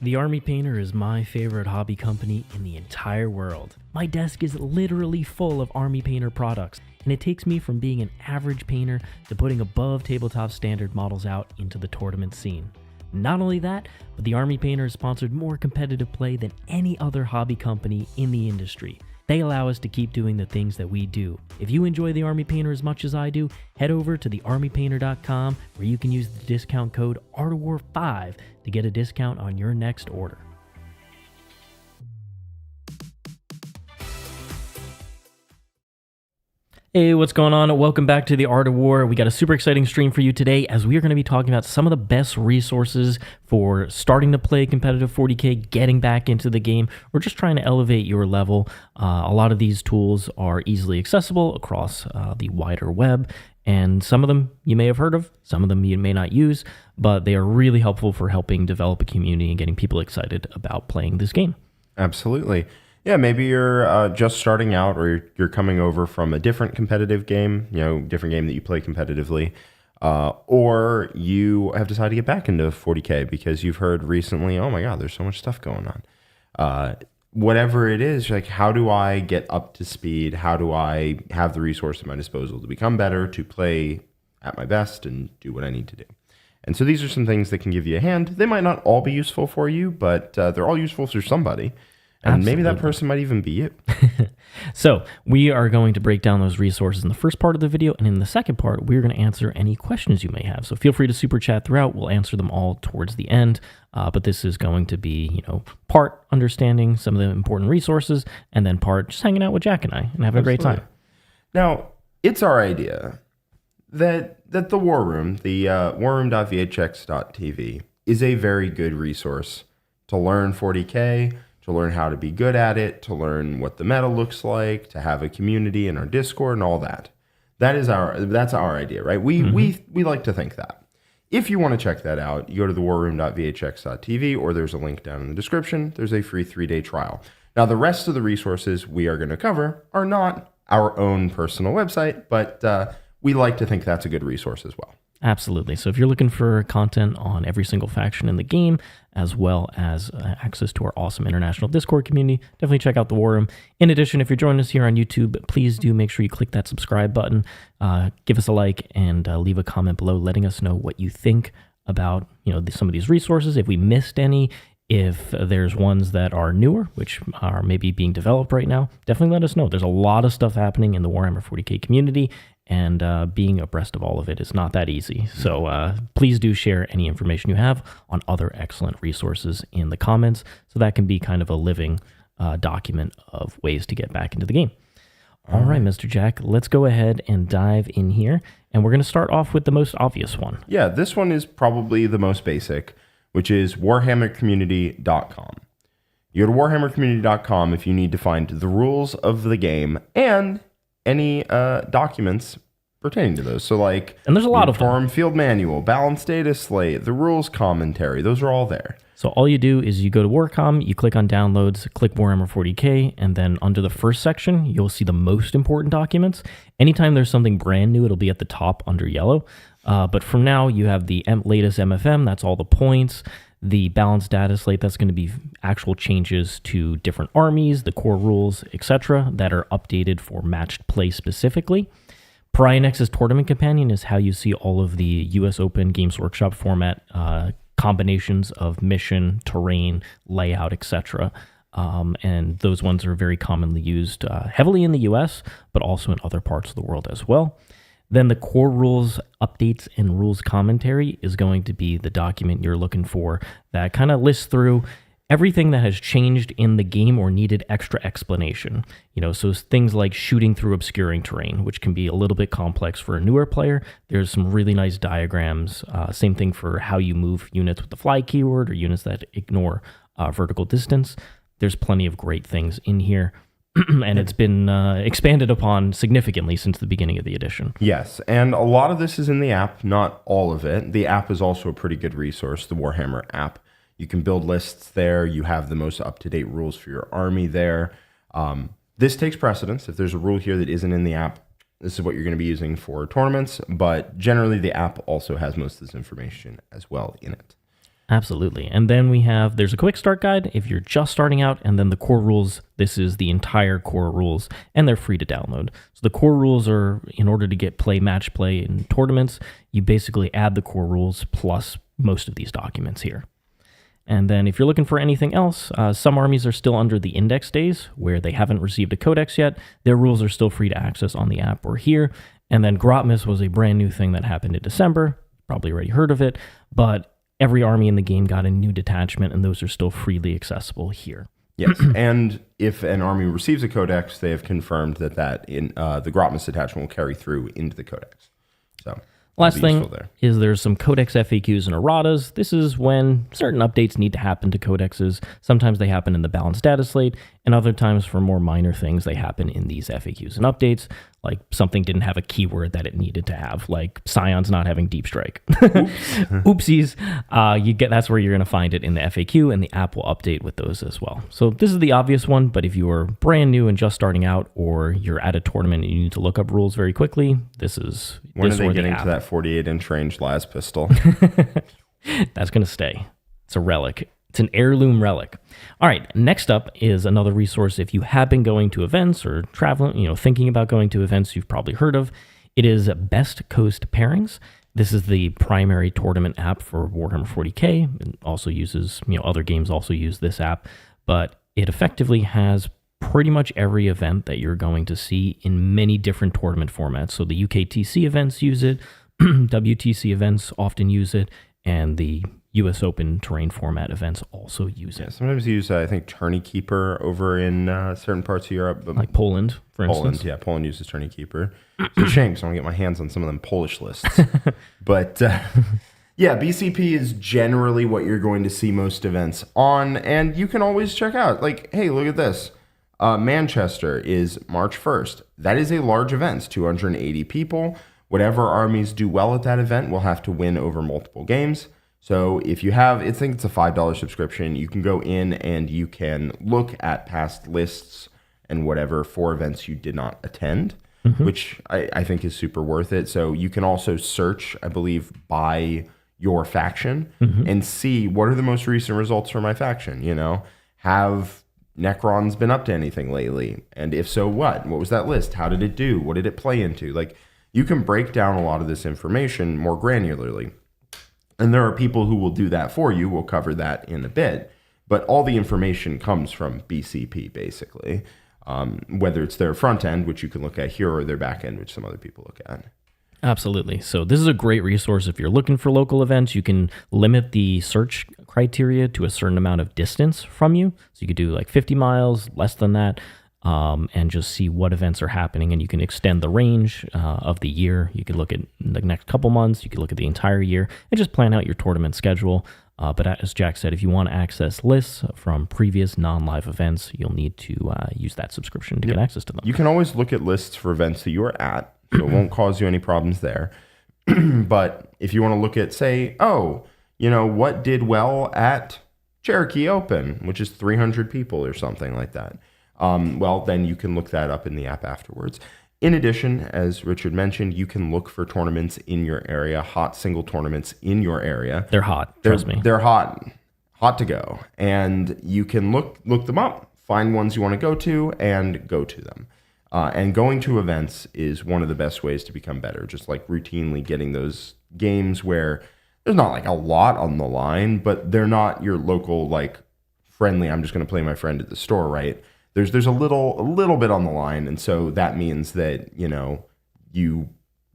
The Army Painter is my favorite hobby company in the entire world. My desk is literally full of Army Painter products, and it takes me from being an average painter to putting above tabletop standard models out into the tournament scene. Not only that, but the Army Painter has sponsored more competitive play than any other hobby company in the industry. They allow us to keep doing the things that we do. If you enjoy the Army Painter as much as I do, head over to thearmypainter.com where you can use the discount code ARTOFWAR5 to get a discount on your next order. Hey, what's going on? Welcome back to the Art of War. We got a super exciting stream for you today as we are going to be talking about some of the best resources for starting to play competitive 40k, getting back into the game, or just trying to elevate your level. A lot of these tools are easily accessible across the wider web, and some of them you may have heard of, some of them you may not use, but they are really helpful for helping develop a community and getting people excited about playing this game. Absolutely. Yeah, maybe you're just starting out, or you're coming over from a different competitive game, different game that you play competitively, or you have decided to get back into 40K because you've heard recently, oh my God, there's so much stuff going on. Whatever it is, like, how do I get up to speed? How do I have the resource at my disposal to become better, to play at my best, and do what I need to do? And so these are some things that can give you a hand. They might not all be useful for you, but they're all useful for somebody. And Absolutely. Maybe that person might even be you. So we are going to break down those resources in the first part of the video, and in the second part, we're going to answer any questions you may have. So feel free to super chat throughout. We'll answer them all towards the end. But this is going to be, part understanding some of the important resources, and then part just hanging out with Jack and I and having a great time. Now, it's our idea that the War Room, the warroom.vhx.tv, is a very good resource to learn 40K, to learn how to be good at it, to learn what the meta looks like, to have a community in our Discord and all that. That's our idea, right? We like to think that. If you want to check that out, you go to the warroom.vhx.tv, or there's a link down in the description. There's a free 3-day trial. Now, the rest of the resources we are going to cover are not our own personal website, but we like to think that's a good resource as well. Absolutely. So if you're looking for content on every single faction in the game, as well as access to our awesome international Discord community, definitely check out the War Room. In addition, if you're joining us here on YouTube, please do make sure you click that subscribe button, give us a like, and leave a comment below letting us know what you think about some of these resources. If we missed any, if there's ones that are newer, which are maybe being developed right now, definitely let us know. There's a lot of stuff happening in the Warhammer 40k community, and being abreast of all of it is not that easy. So please do share any information you have on other excellent resources in the comments, so that can be kind of a living document of ways to get back into the game. All right, Mr. Jack, let's go ahead and dive in here, and we're going to start off with the most obvious one. Yeah, this one is probably the most basic, which is warhammercommunity.com. You go to warhammercommunity.com if you need to find the rules of the game and any documents pertaining to those. So and there's a lot of them. Forum field manual, balanced data slate, the rules commentary, those are all there. So all you do is you go to Warcom, you click on downloads, click Warhammer 40k, and then under the first section, you'll see the most important documents. Anytime there's something brand new, it'll be at the top under yellow. But from now, you have the latest MFM, that's all the points. The balanced data slate, that's going to be actual changes to different armies, the core rules, etc., that are updated for matched play specifically. Parianex's Tournament Companion is how you see all of the US Open Games Workshop format combinations of mission, terrain, layout, etc. And those ones are very commonly used heavily in the US, but also in other parts of the world as well. Then the core rules updates and rules commentary is going to be the document you're looking for that kind of lists through everything that has changed in the game or needed extra explanation. So things like shooting through obscuring terrain, which can be a little bit complex for a newer player. There's some really nice diagrams. Same thing for how you move units with the fly keyword or units that ignore vertical distance. There's plenty of great things in here. And it's been expanded upon significantly since the beginning of the edition. Yes, and a lot of this is in the app, not all of it. The app is also a pretty good resource, the Warhammer app. You can build lists there. You have the most up-to-date rules for your army there. This takes precedence. If there's a rule here that isn't in the app, this is what you're going to be using for tournaments. But generally, the app also has most of this information as well in it. Absolutely. And then there's a quick start guide if you're just starting out, and then the core rules. This is the entire core rules, and they're free to download. So the core rules are, in order to get match play in tournaments, you basically add the core rules plus most of these documents here. And then if you're looking for anything else, some armies are still under the index days where they haven't received a codex yet. Their rules are still free to access on the app or here. And then Grotmas was a brand new thing that happened in December. Probably already heard of it, but every army in the game got a new detachment, and those are still freely accessible here. Yes, and if an army receives a codex, they have confirmed that the Grotmas detachment will carry through into the codex. So last thing is there's some codex FAQs and erratas. This is when certain updates need to happen to codexes. Sometimes they happen in the balanced data slate, and other times for more minor things, they happen in these FAQs and updates. Like something didn't have a keyword that it needed to have, like Scions not having deep strike. Oopsies. That's where you're going to find it in the FAQ, and the app will update with those as well. So this is the obvious one, but if you are brand new and just starting out, or you're at a tournament and you need to look up rules very quickly, when are they getting to that 48-inch range las pistol? That's going to stay. It's a relic. It's an heirloom relic. All right, next up is another resource. If you have been going to events or traveling, thinking about going to events you've probably heard of, it is Best Coast Pairings. This is the primary tournament app for Warhammer 40k. It also uses, other games also use this app, but it effectively has pretty much every event that you're going to see in many different tournament formats. So the UKTC events use it, WTC events often use it, and the U.S. Open terrain format events also use it. Yeah, sometimes you use, I think, Tourney Keeper over in certain parts of Europe. But like Poland, for instance. Poland uses Tourney Keeper. It's a shame, so I want to get my hands on some of them Polish lists. But BCP is generally what you're going to see most events on, and you can always check out. Like, hey, look at this. Manchester is March 1st. That is a large event. It's 280 people. Whatever armies do well at that event will have to win over multiple games. So if you have, I think it's a $5 subscription, you can go in and you can look at past lists and whatever for events you did not attend, which I think is super worth it. So you can also search, I believe, by your faction and see what are the most recent results for my faction. Have Necrons been up to anything lately? And if so, what? What was that list? How did it do? What did it play into? Like, you can break down a lot of this information more granularly. And there are people who will do that for you. We'll cover that in a bit. But all the information comes from BCP, basically, whether it's their front end, which you can look at here, or their back end, which some other people look at. Absolutely. So this is a great resource if you're looking for local events. You can limit the search criteria to a certain amount of distance from you. So you could do like 50 miles, less than that, and just see what events are happening. And you can extend the range of the year. You could look at the next couple months. You could look at the entire year and just plan out your tournament schedule. But as Jack said, if you want to access lists from previous non-live events, you'll need to use that subscription to get access to them. You can always look at lists for events that you are at, so it won't cause you any problems there. But if you want to look at, say, what did well at Cherokee Open, which is 300 people or something like that, then you can look that up in the app afterwards. In addition, as Richard mentioned, you can look for tournaments in your area, hot single tournaments in your area. They're hot, trust me. They're hot to go. And you can look them up, find ones you want to go to, and go to them. And going to events is one of the best ways to become better, just like routinely getting those games where there's not like a lot on the line, but they're not your local, like, friendly, I'm just going to play my friend at the store, right? There's a little bit on the line, and so that means that, you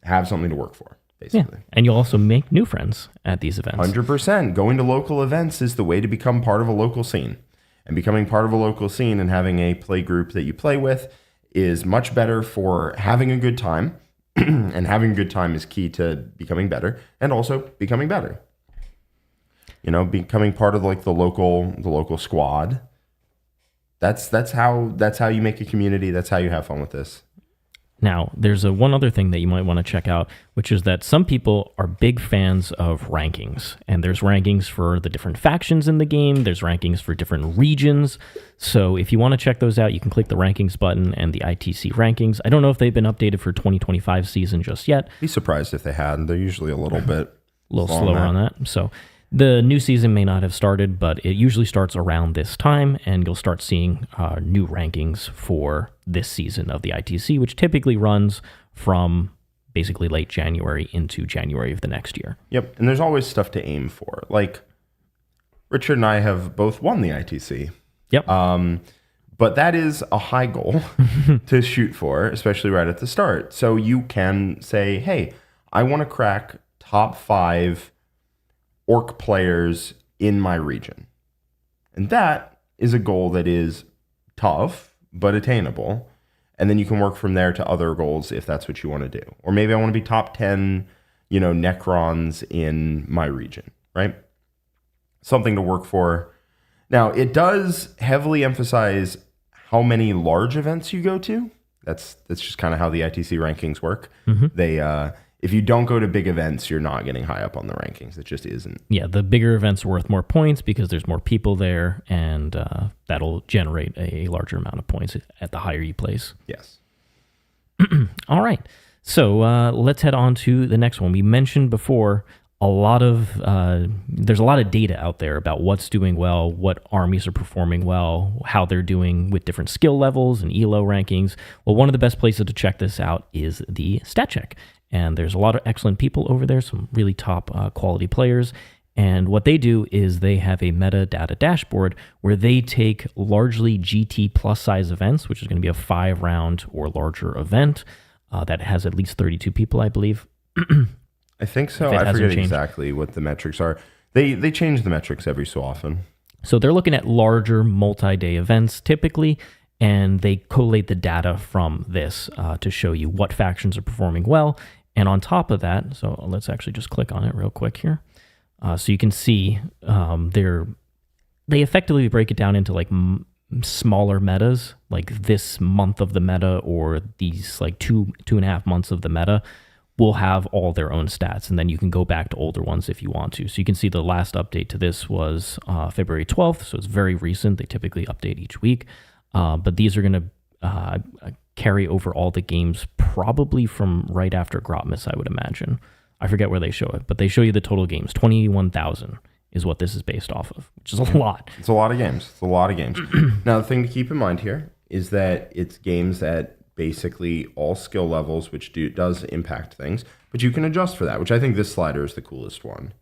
have something to work for, basically. Yeah. And you'll also make new friends at these events. 100%. Going to local events is the way to become part of a local scene. And becoming part of a local scene and having a play group that you play with is much better for having a good time. And having a good time is key to becoming better and also becoming better. Becoming part of like the local squad. That's how you make a community. That's how you have fun with this. Now, there's one other thing that you might want to check out, which is that some people are big fans of rankings. And there's rankings for the different factions in the game. There's rankings for different regions. So if you want to check those out, you can click the rankings button and the ITC rankings. I don't know if they've been updated for 2025 season just yet. Be surprised if they had. They're usually a little bit slower on that. So The new season may not have started, but it usually starts around this time, and you'll start seeing new rankings for this season of the ITC, which typically runs from basically late January into January of the next year. Yep, and there's always stuff to aim for. Like, Richard and I have both won the ITC. Yep. But that is a high goal to shoot for, especially right at the start. So you can say, hey, I want to crack top 5 orc players in my region. And that is a goal that is tough, but attainable. And then you can work from there to other goals if that's what you want to do. Or maybe I want to be top 10, Necrons in my region, right? Something to work for. Now, it does heavily emphasize how many large events you go to. That's just kind of how the ITC rankings work. They if you don't go to big events, you're not getting high up on the rankings. It just isn't. Yeah, the bigger events are worth more points because there's more people there, and that'll generate a larger amount of points at the higher you place. Yes. All right. So let's head on to the next one. We mentioned before there's a lot of data out there about what's doing well, what armies are performing well, how they're doing with different skill levels and ELO rankings. Well, one of the best places to check this out is the Stat Check. And there's a lot of excellent people over there, some really top quality players. And what they do is they have a metadata dashboard where they take largely GT plus size events, which is going to be a 5-round or larger event that has at least 32 people, I believe. I think so. I forget exactly what the metrics are. They change the metrics every so often. So they're looking at larger multi-day events typically, and they collate the data from this to show you what factions are performing well. And on top of that, so let's actually just click on it real quick here. So you can see they effectively break it down into like smaller metas, like this month of the meta or these like 2.5 months of the meta will have all their own stats, and then you can go back to older ones if you want to. So you can see the last update to this was February 12th, so it's very recent. They typically update each week, but these are going to carry over all the games probably from right after Grotmas, I would imagine. I forget where they show it, but they show you the total games. 21,000 is what this is based off of, which is a lot. It's a lot of games. Now, the thing to keep in mind here is that it's games at basically all skill levels, which does impact things, but you can adjust for that, which I think this slider is the coolest one.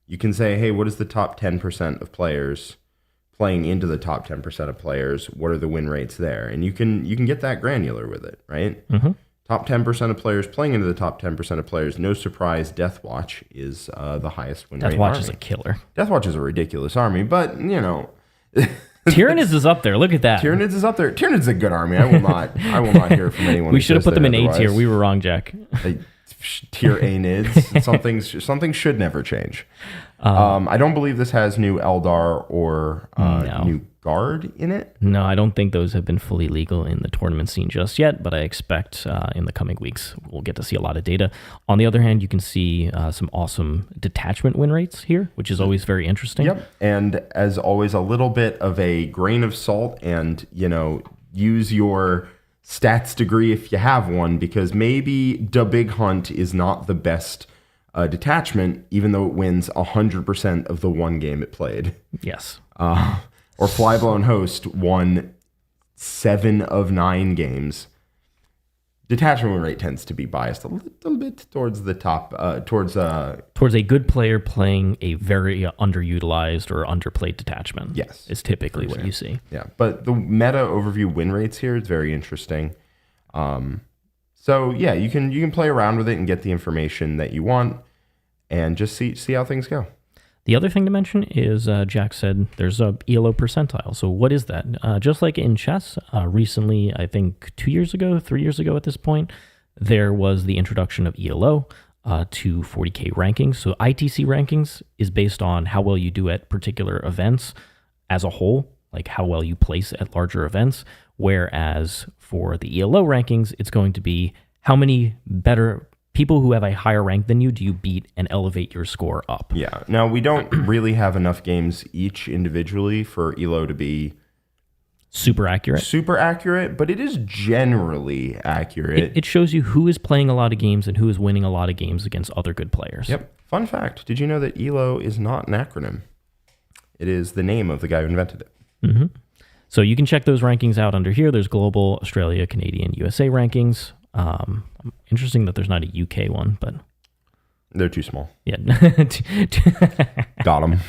You can say, hey, what is the top 10% of players playing into the top 10% of players? What are the win rates there? And you can get that granular with it, right? Mm-hmm. Top 10% of players playing into the top 10% of players. No surprise, Deathwatch is the highest win rate. Deathwatch is a killer. Deathwatch is a ridiculous army, but, Tyranids is up there. Look at that. Tyranids is up there. Tyranids a good army. I will not hear from anyone. We should have put them in A tier. We were wrong, Jack. Tier A nids. Something should never change. I don't believe this has new Eldar or new Guard in it. No, I don't think those have been fully legal in the tournament scene just yet, but I expect in the coming weeks we'll get to see a lot of data. On the other hand, you can see some awesome detachment win rates here, which is always very interesting. Yep, and as always, a little bit of a grain of salt, and use your stats degree if you have one, because maybe the Big Hunt is not the best detachment, even though it wins 100% of the one game it played. Yes. Or Flyblown Host won 7 of 9 games. Detachment win rate tends to be biased a little bit towards the top, towards a good player playing a very underutilized or underplayed detachment. Yes, is typically what you see. Yeah, but the meta overview win rates here is very interesting. So yeah, you can play around with it and get the information that you want, and just see how things go. The other thing to mention is Jack said there's a ELO percentile. So what is that? Just like in chess, recently, I think 3 years ago at this point, there was the introduction of ELO to 40k rankings. So ITC rankings is based on how well you do at particular events as a whole, like how well you place at larger events. Whereas for the ELO rankings, it's going to be how many better people who have a higher rank than you do you beat and elevate your score up. Yeah. Now, we don't really have enough games each individually for ELO to be super accurate. super accurate, but it is generally accurate. It shows you who is playing a lot of games and who is winning a lot of games against other good players. Yep. Fun fact, did you know that ELO is not an acronym? It is the name of the guy who invented it. Mm-hmm. So you can check those rankings out under here. There's global, Australia, Canadian, USA rankings. Interesting that there's not a UK one, but... They're too small. Yeah. Got them.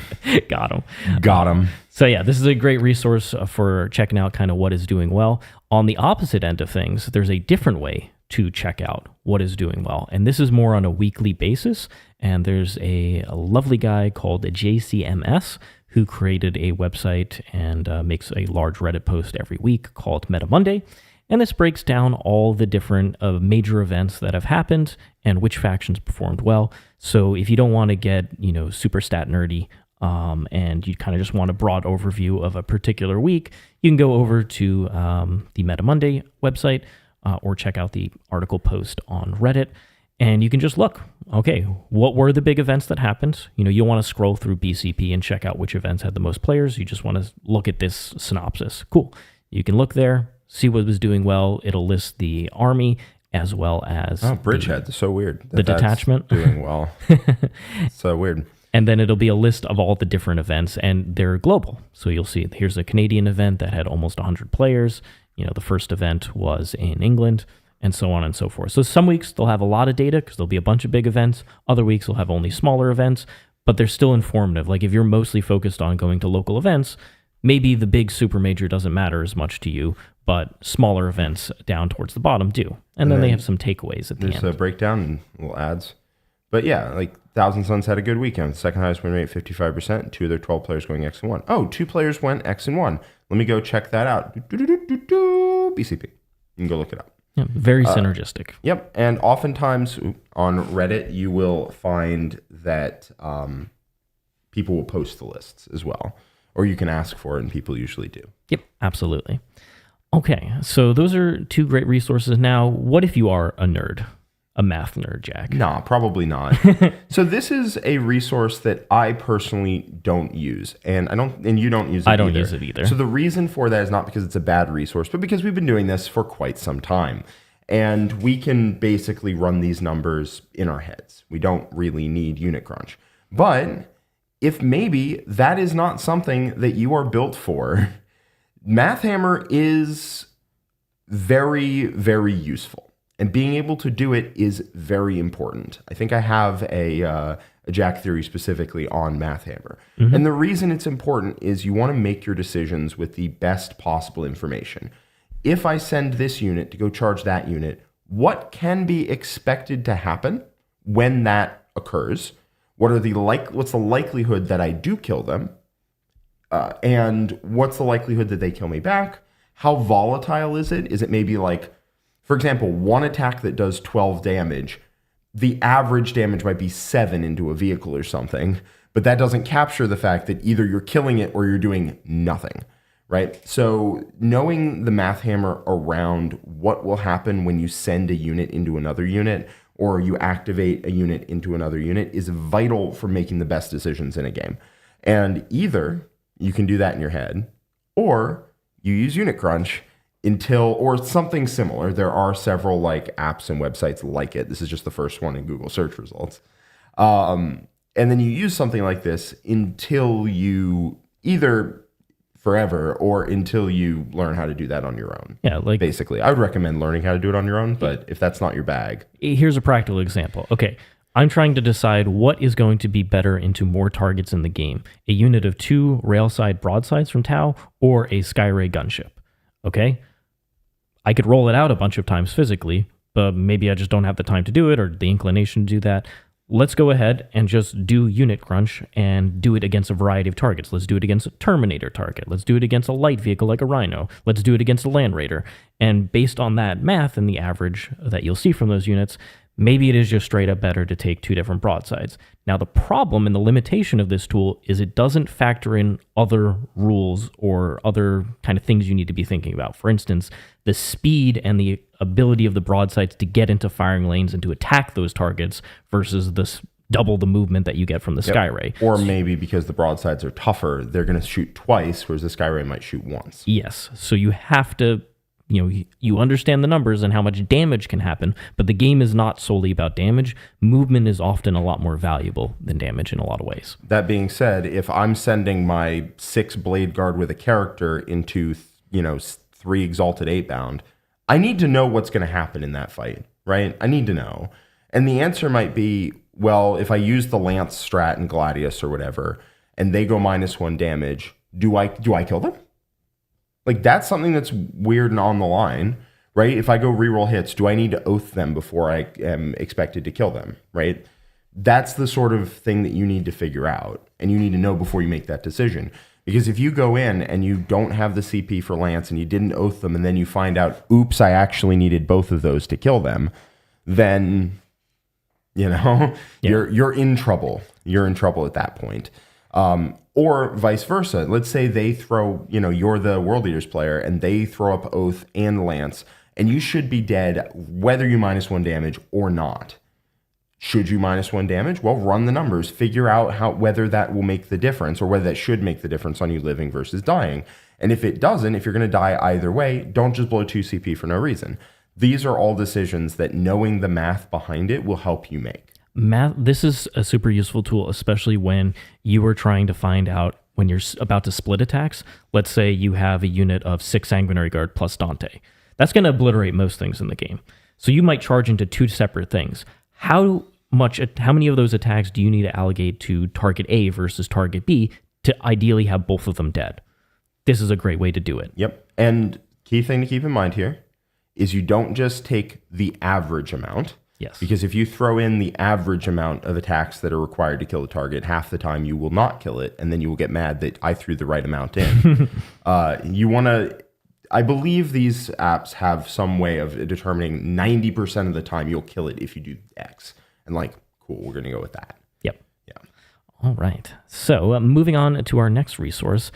Got them. So yeah, this is a great resource for checking out kind of what is doing well. On the opposite end of things, there's a different way to check out what is doing well. And this is more on a weekly basis. And there's a lovely guy called JCMS who created a website and makes a large Reddit post every week called Meta Monday. And this breaks down all the different major events that have happened and which factions performed well. So if you don't want to get, super stat nerdy and you kind of just want a broad overview of a particular week, you can go over to the Meta Monday website or check out the article post on Reddit. And you can just look, okay, what were the big events that happened? You don't want to scroll through BCP and check out which events had the most players. You just want to look at this synopsis. Cool. You can look there, see what was doing well. It'll list the army as well as Bridgehead. So weird. The detachment doing well. So weird. And then it'll be a list of all the different events, and they're global. So you'll see here's a Canadian event that had almost 100 players. The first event was in England, and so on and so forth. So some weeks they'll have a lot of data because there'll be a bunch of big events. Other weeks they'll have only smaller events, but they're still informative. Like if you're mostly focused on going to local events, maybe the big super major doesn't matter as much to you, but smaller events down towards the bottom do. And then they have some takeaways at the end. There's a breakdown and little ads. But yeah, like Thousand Suns had a good weekend. Second highest win rate, 55%. 2 of their 12 players going X and 1. Oh, 2 players went X and 1. Let me go check that out. BCP. You can go look it up. Yeah, very synergistic. Yep. And oftentimes on Reddit, you will find that people will post the lists as well. Or you can ask for it, and people usually do. Yep, absolutely. Okay, so those are 2 great resources. Now, what if you are a nerd? A math nerd, Jack? Nah, probably not. So this is a resource that I personally don't use, and you don't use it either. I don't use it either. So the reason for that is not because it's a bad resource, but because we've been doing this for quite some time. And we can basically run these numbers in our heads. We don't really need unit crunch. But if maybe that is not something that you are built for, MathHammer is very, very useful. And being able to do it is very important. I think I have a Jack theory specifically on MathHammer. Mm-hmm. And the reason it's important is you want to make your decisions with the best possible information. If I send this unit to go charge that unit, what can be expected to happen when that occurs? What's the likelihood that I do kill them? And what's the likelihood that they kill me back? How volatile is it? Is it maybe like, for example, one attack that does 12 damage, the average damage might be 7 into a vehicle or something, but that doesn't capture the fact that either you're killing it or you're doing nothing, right? So knowing the MathHammer around what will happen when you send a unit into another unit or you activate a unit into another unit is vital for making the best decisions in a game. And either you can do that in your head or you use unit crunch or something similar. There are several apps and websites like it. This is just the first one in Google search results. And then you use something like this until you either forever or until you learn how to do that on your own. Yeah, basically. I would recommend learning how to do it on your own, but if that's not your bag. Here's a practical example. Okay, I'm trying to decide what is going to be better into more targets in the game. A unit of 2 railside broadsides from Tau or a Skyray gunship. Okay? I could roll it out a bunch of times physically, but maybe I just don't have the time to do it or the inclination to do that. Let's go ahead and just do unit crunch and do it against a variety of targets. Let's do it against a Terminator target. Let's do it against a light vehicle like a Rhino. Let's do it against a Land Raider. And based on that math and the average that you'll see from those units, maybe it is just straight up better to take 2 different broadsides. Now, the problem and the limitation of this tool is it doesn't factor in other rules or other kind of things you need to be thinking about. For instance, the speed and the ability of the broadsides to get into firing lanes and to attack those targets versus double the movement that you get from the Skyray. Or maybe because the broadsides are tougher, they're going to shoot twice, whereas the Skyray might shoot once. Yes. So you have to, you understand the numbers and how much damage can happen, but the game is not solely about damage. Movement is often a lot more valuable than damage in a lot of ways. That being said, if I'm sending my 6 Blade Guard with a character into, 3 Exalted 8-bound, I need to know what's going to happen in that fight, right? I need to know. And the answer might be, well, if I use the Lance strat and Gladius or whatever, and they go -1 damage, do I kill them? Like, that's something that's weird and on the line, right? If I go reroll hits, do I need to oath them before I am expected to kill them, right? That's the sort of thing that you need to figure out, and you need to know before you make that decision. Because if you go in and you don't have the CP for Lance and you didn't oath them, and then you find out, oops, I actually needed both of those to kill them, then, you're in trouble. You're in trouble at that point. Or vice versa. Let's say they throw, you're the World Eaters player and they throw up Oath and Lance, and you should be dead whether you -1 damage or not. Should you -1 damage? Well, run the numbers. Figure out whether that will make the difference or whether that should make the difference on you living versus dying. And if it doesn't, if you're going to die either way, don't just blow 2 CP for no reason. These are all decisions that knowing the math behind it will help you make. Math. This is a super useful tool, especially when you are trying to find out when you're about to split attacks. Let's say you have a unit of 6 Sanguinary Guard plus Dante. That's going to obliterate most things in the game. So you might charge into 2 separate things. How many of those attacks do you need to allocate to target A versus target B to ideally have both of them dead? This is a great way to do it. Yep. And key thing to keep in mind here is you don't just take the average amount. Yes. Because if you throw in the average amount of attacks that are required to kill the target, half the time you will not kill it, and then you will get mad that I threw the right amount in. You want to... I believe these apps have some way of determining 90% of the time you'll kill it if you do X. And cool, we're going to go with that. Yep. Yeah. All right. So moving on to our next resource.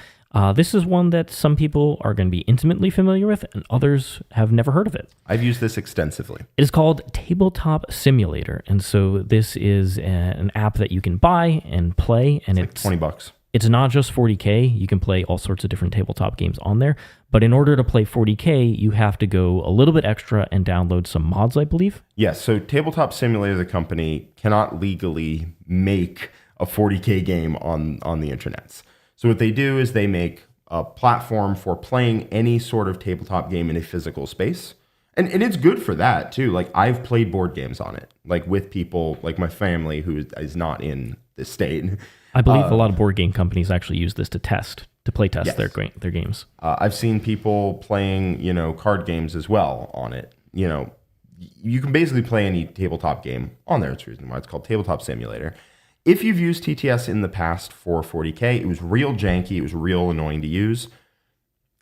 This is one that some people are going to be intimately familiar with, and others have never heard of it. I've used this extensively. It is called Tabletop SImulator, and so this is an app that you can buy and play, and it's $20. It's not just 40K. You can play all sorts of different tabletop games on there, but in order to play 40K, you have to go a little bit extra and download some mods, I believe. Yes, so Tabletop SImulator, the company, cannot legally make a 40K game on the internets. So what they do is they make a platform for playing any sort of tabletop game in a physical space. And it's good for that, too. I've played board games on it, with people, my family who is not in this state. I believe a lot of board game companies actually use this to play test yes. their games. I've seen people playing, card games as well on it. You can basically play any tabletop game on there. It's the reason why it's called Tabletop SImulator. If you've used TTS in the past for 40K, it was real janky, it was real annoying to use,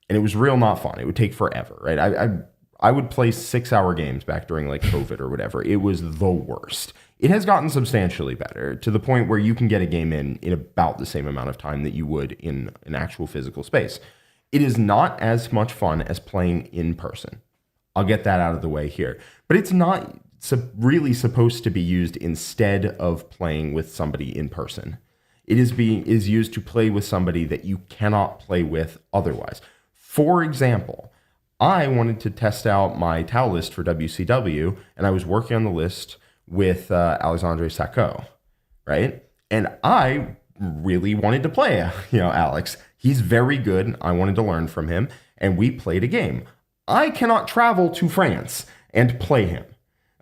and it was real not fun. It would take forever, right? I would play 6-hour games back during COVID or whatever. It was the worst. It has gotten substantially better to the point where you can get a game in about the same amount of time that you would in an actual physical space. It is not as much fun as playing in person. I'll get that out of the way here. But it's not really supposed to be used instead of playing with somebody in person. It is used to play with somebody that you cannot play with otherwise. For example, I wanted to test out my Tau list for WCW, and I was working on the list with Alexandre Sacco, right? And I really wanted to play, Alex. He's very good. I wanted to learn from him, and we played a game. I cannot travel to France and play him.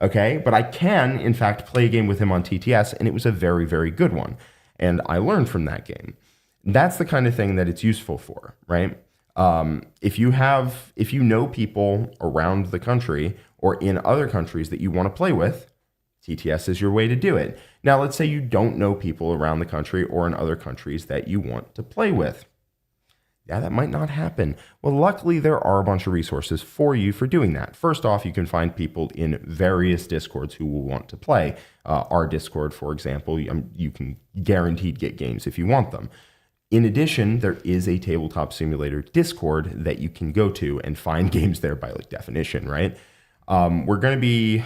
Okay, but I can, in fact, play a game with him on TTS, and it was a very, very good one. And I learned from that game. That's the kind of thing that it's useful for, right? If you know people around the country or in other countries that you want to play with, TTS is your way to do it. Now, let's say you don't know people around the country or in other countries that you want to play with. Yeah, that might not happen. Well, luckily, there are a bunch of resources for you for doing that. First off, you can find people in various Discords who will want to play. Our Discord, for example, you can guaranteed get games if you want them. In addition, there is a Tabletop Simulator Discord that you can go to and find games there by definition, right? We're going to be...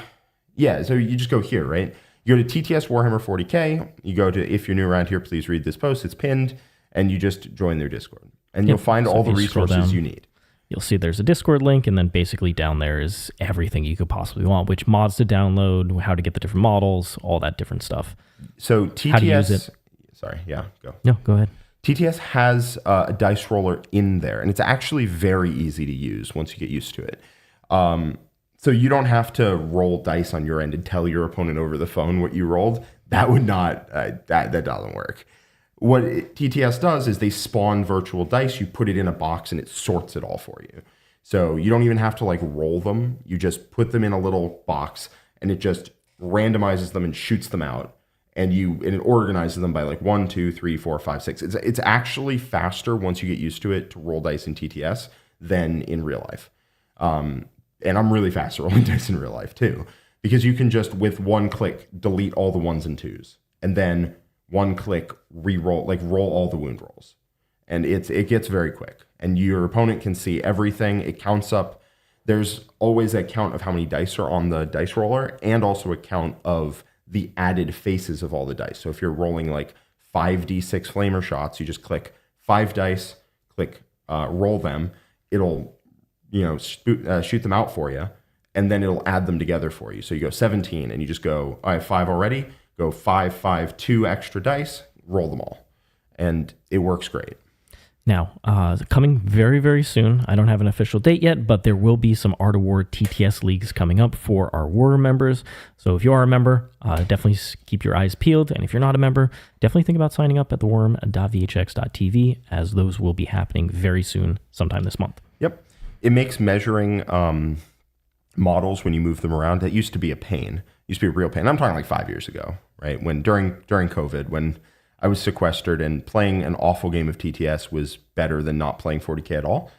Yeah, so you just go here, right? You go to TTS Warhammer 40k. You go to, if you're new around here, please read this post. It's pinned, and you just join their Discord, and you'll find all the resources you need. You'll see there's a Discord link, and then basically down there is everything you could possibly want, which mods to download, how to get the different models, all that different stuff. So TTS, how to use it. Sorry, yeah, go. No, go ahead. TTS has a dice roller in there, and it's actually very easy to use once you get used to it. So you don't have to roll dice on your end and tell your opponent over the phone what you rolled. That would not, that doesn't work. What TTS does is they spawn virtual dice. You put it in a box and it sorts it all for you. So you don't even have to like roll them. You just put them in a little box and it just randomizes them and shoots them out. And it organizes them by like 1, 2, 3, 4, 5, 6. It's actually faster once you get used to it to roll dice in TTS than in real life. And I'm really fast at rolling dice in real life too, because you can just with one click delete all the 1s and 2s, and then one click re-roll, like roll all the wound rolls, and it gets very quick. And your opponent can see everything. It counts up. There's always a count of how many dice are on the dice roller, and also a count of the added faces of all the dice. So if you're rolling like 5d6 flamer shots, you just click 5 dice, click roll them. It'll shoot them out for you, and then it'll add them together for you. So you go 17, and you just go, I have 5 already. Go 5, 5, 2 extra dice, roll them all, and it works great. Now, coming very, very soon. I don't have an official date yet, but there will be some Art of War TTS leagues coming up for our War members. So if you are a member, definitely keep your eyes peeled. And if you're not a member, definitely think about signing up at theworm.vhx.tv, as those will be happening very soon, sometime this month. Yep. It makes measuring models when you move them around. That used to be a pain. It used to be a real pain. I'm talking like 5 years ago, right? When during COVID, when I was sequestered and playing an awful game of TTS was better than not playing 40k at all.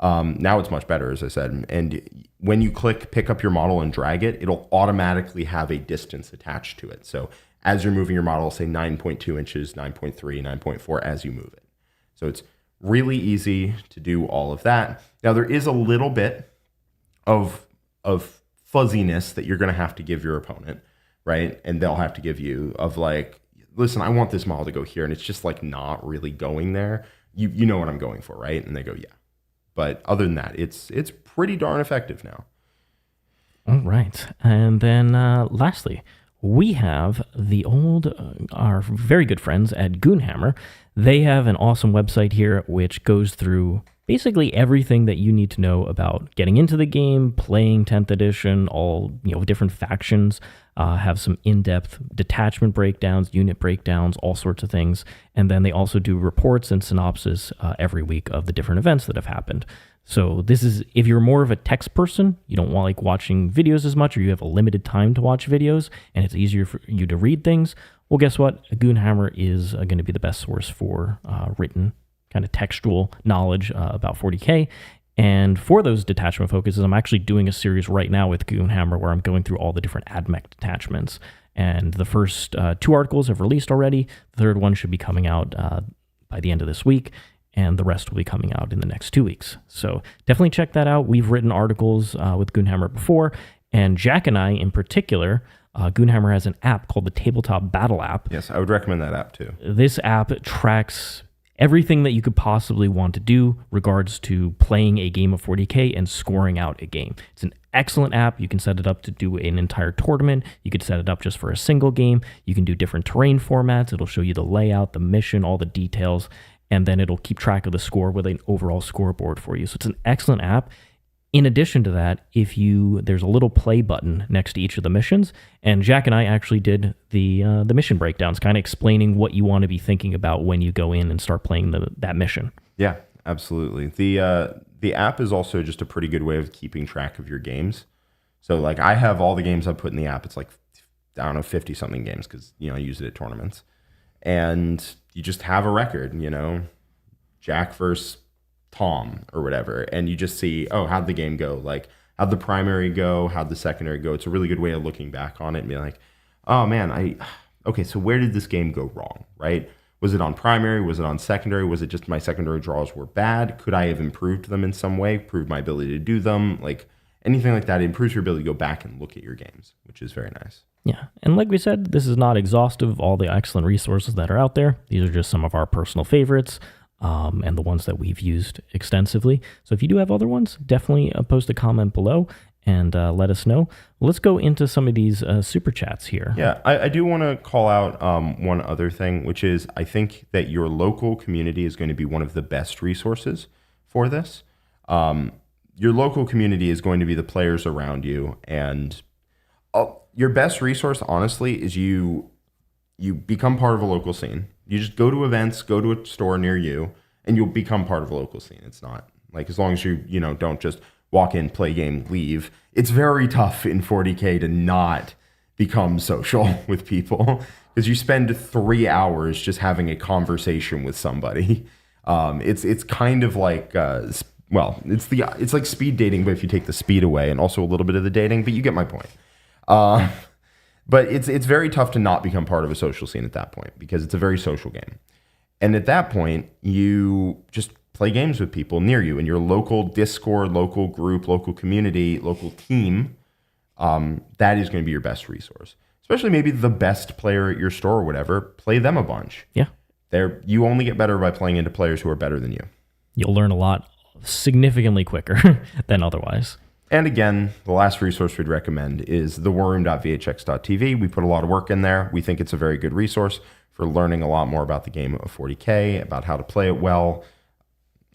Now it's much better, as I said. And when you pick up your model and drag it, it'll automatically have a distance attached to it. So as you're moving your model, say 9.2 inches, 9.3, 9.4 as you move it. So it's really easy to do all of that. Now there is a little bit of fuzziness that you're going to have to give your opponent, right? And they'll have to give you of like, listen, I want this model to go here, and it's just like not really going there. You know what I'm going for, right? And they go, yeah. But other than that, it's pretty darn effective now. All right. And then lastly, we have our very good friends at Goonhammer. They have an awesome website here which goes through basically everything that you need to know about getting into the game, playing 10th edition, all different factions, have some in-depth detachment breakdowns, unit breakdowns, all sorts of things. And then they also do reports and synopsis every week of the different events that have happened. So this is, if you're more of a text person, you don't like watching videos as much, or you have a limited time to watch videos, and it's easier for you to read things, well, guess what? Goonhammer is going to be the best source for written kind of textual knowledge about 40k. And for those detachment focuses, I'm actually doing a series right now with Goonhammer where I'm going through all the different AdMech detachments. And the first 2 articles have released already. The third one should be coming out by the end of this week, and the rest will be coming out in the next 2 weeks. So definitely check that out. We've written articles with Goonhammer before, and Jack and I in particular, Goonhammer has an app called the Tabletop Battle app. Yes, I would recommend that app too. This app tracks everything that you could possibly want to do regards to playing a game of 40k and scoring out a game. It's an excellent app. You can set it up to do an entire tournament. You could set it up just for a single game. You can do different terrain formats. It'll show you the layout, the mission, all the details, and then it'll keep track of the score with an overall scoreboard for you. So it's an excellent app. In addition to that, there's a little play button next to each of the missions, and Jack and I actually did the mission breakdowns, kind of explaining what you want to be thinking about when you go in and start playing that mission. Yeah, absolutely. The app is also just a pretty good way of keeping track of your games. So like I have all the games I put in the app. It's like, I don't know, 50 something games because I use it at tournaments, and you just have a record. Jack versus Tom or whatever, and you just see, oh, how'd the game go? Like, how'd the primary go? How'd the secondary go? It's a really good way of looking back on it and being like, oh man, okay, so where did this game go wrong, right? Was it on primary? Was it on secondary? Was it just my secondary draws were bad? Could I have improved them in some way, improved my ability to do them? Like anything like that, it improves your ability to go back and look at your games, which is very nice. Yeah, and like we said, this is not exhaustive of all the excellent resources that are out there. These are just some of our personal favorites and the ones that we've used extensively. So if you do have other ones, definitely post a comment below and let us know. Let's go into some of these super chats here. Yeah, I do want to call out one other thing, which is I think that your local community is going to be one of the best resources for this. Your local community is going to be the players around you, and your best resource, honestly, is you become part of a local scene. You just go to events, go to a store near you, and you'll become part of a local scene. It's not like, as long as you don't just walk in, play game, leave. It's very tough in 40K to not become social with people because you spend 3 hours just having a conversation with somebody. It's kind of like it's like speed dating, but if you take the speed away and also a little bit of the dating, but you get my point. But it's very tough to not become part of a social scene at that point because it's a very social game. And at that point, you just play games with people near you in your local Discord, local group, local community, local team. That is going to be your best resource. Especially maybe the best player at your store or whatever. Play them a bunch. Yeah. You only get better by playing into players who are better than you. You'll learn a lot significantly quicker than otherwise. And again, the last resource we'd recommend is the warroom.vhx.tv. We put a lot of work in there. We think it's a very good resource for learning a lot more about the game of 40K, about how to play it well.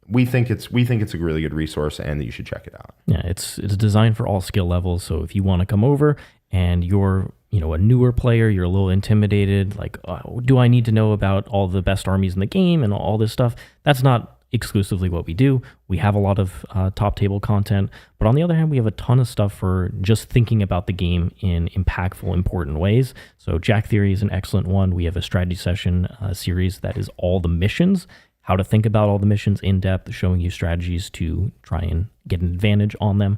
We think it's a really good resource and that you should check it out. Yeah, it's designed for all skill levels. So if you want to come over and you're a newer player, you're a little intimidated, like, do I need to know about all the best armies in the game and all this stuff? That's not exclusively what we do. We have a lot of top table content, but on the other hand, we have a ton of stuff for just thinking about the game in impactful, important ways. So Jack Theory is an excellent one. We have a strategy session series that is all the missions, how to think about all the missions in depth, showing you strategies to try and get an advantage on them.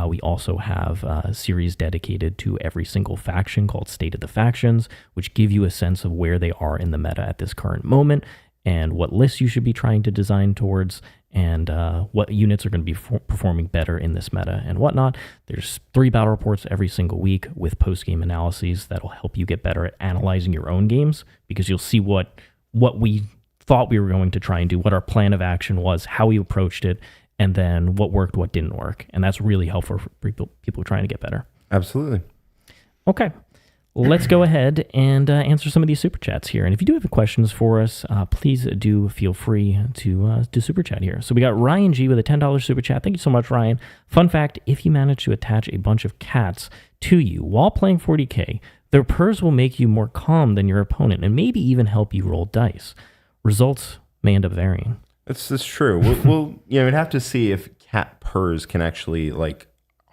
We also have a series dedicated to every single faction called State of the Factions, which give you a sense of where they are in the meta at this current moment and what lists you should be trying to design towards and what units are going to be performing better in this meta and whatnot. There's 3 battle reports every single week with post-game analyses that'll help you get better at analyzing your own games because you'll see what we thought we were going to try and do, what our plan of action was, how we approached it, and then what worked, what didn't work. And that's really helpful for people trying to get better. Absolutely. Okay. Let's go ahead and answer some of these super chats here. And if you do have questions for us, please do feel free to super chat here. So we got Ryan G with a $10 super chat. Thank you so much, Ryan. Fun fact, if you manage to attach a bunch of cats to you while playing 40K, their purrs will make you more calm than your opponent and maybe even help you roll dice. Results may end up varying. That's true. We'll we'd have to see if cat purrs can actually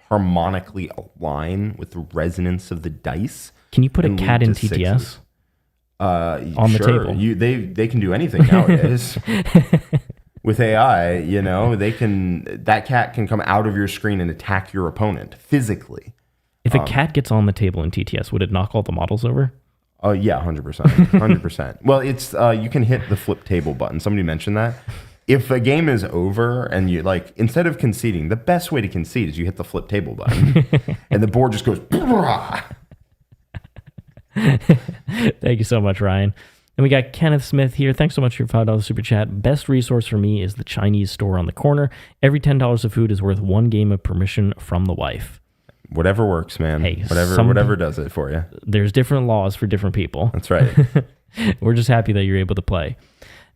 harmonically align with the resonance of the dice. Can you put a cat in TTS? On the table. They can do anything nowadays. With AI, that cat can come out of your screen and attack your opponent physically. If a cat gets on the table in TTS, would it knock all the models over? Oh, yeah, 100%. 100%. Well, it's you can hit the flip table button. Somebody mentioned that. If a game is over and you instead of conceding, the best way to concede is you hit the flip table button and the board just goes. Thank you so much, Ryan. And we got Kenneth Smith here. Thanks so much for your $5 super chat. Best resource for me is the Chinese store on the corner. Every $10 of food is worth 1 game of permission from the wife. Whatever works, man. Hey, whatever does it for you. There's different laws for different people. That's right. We're just happy that you're able to play.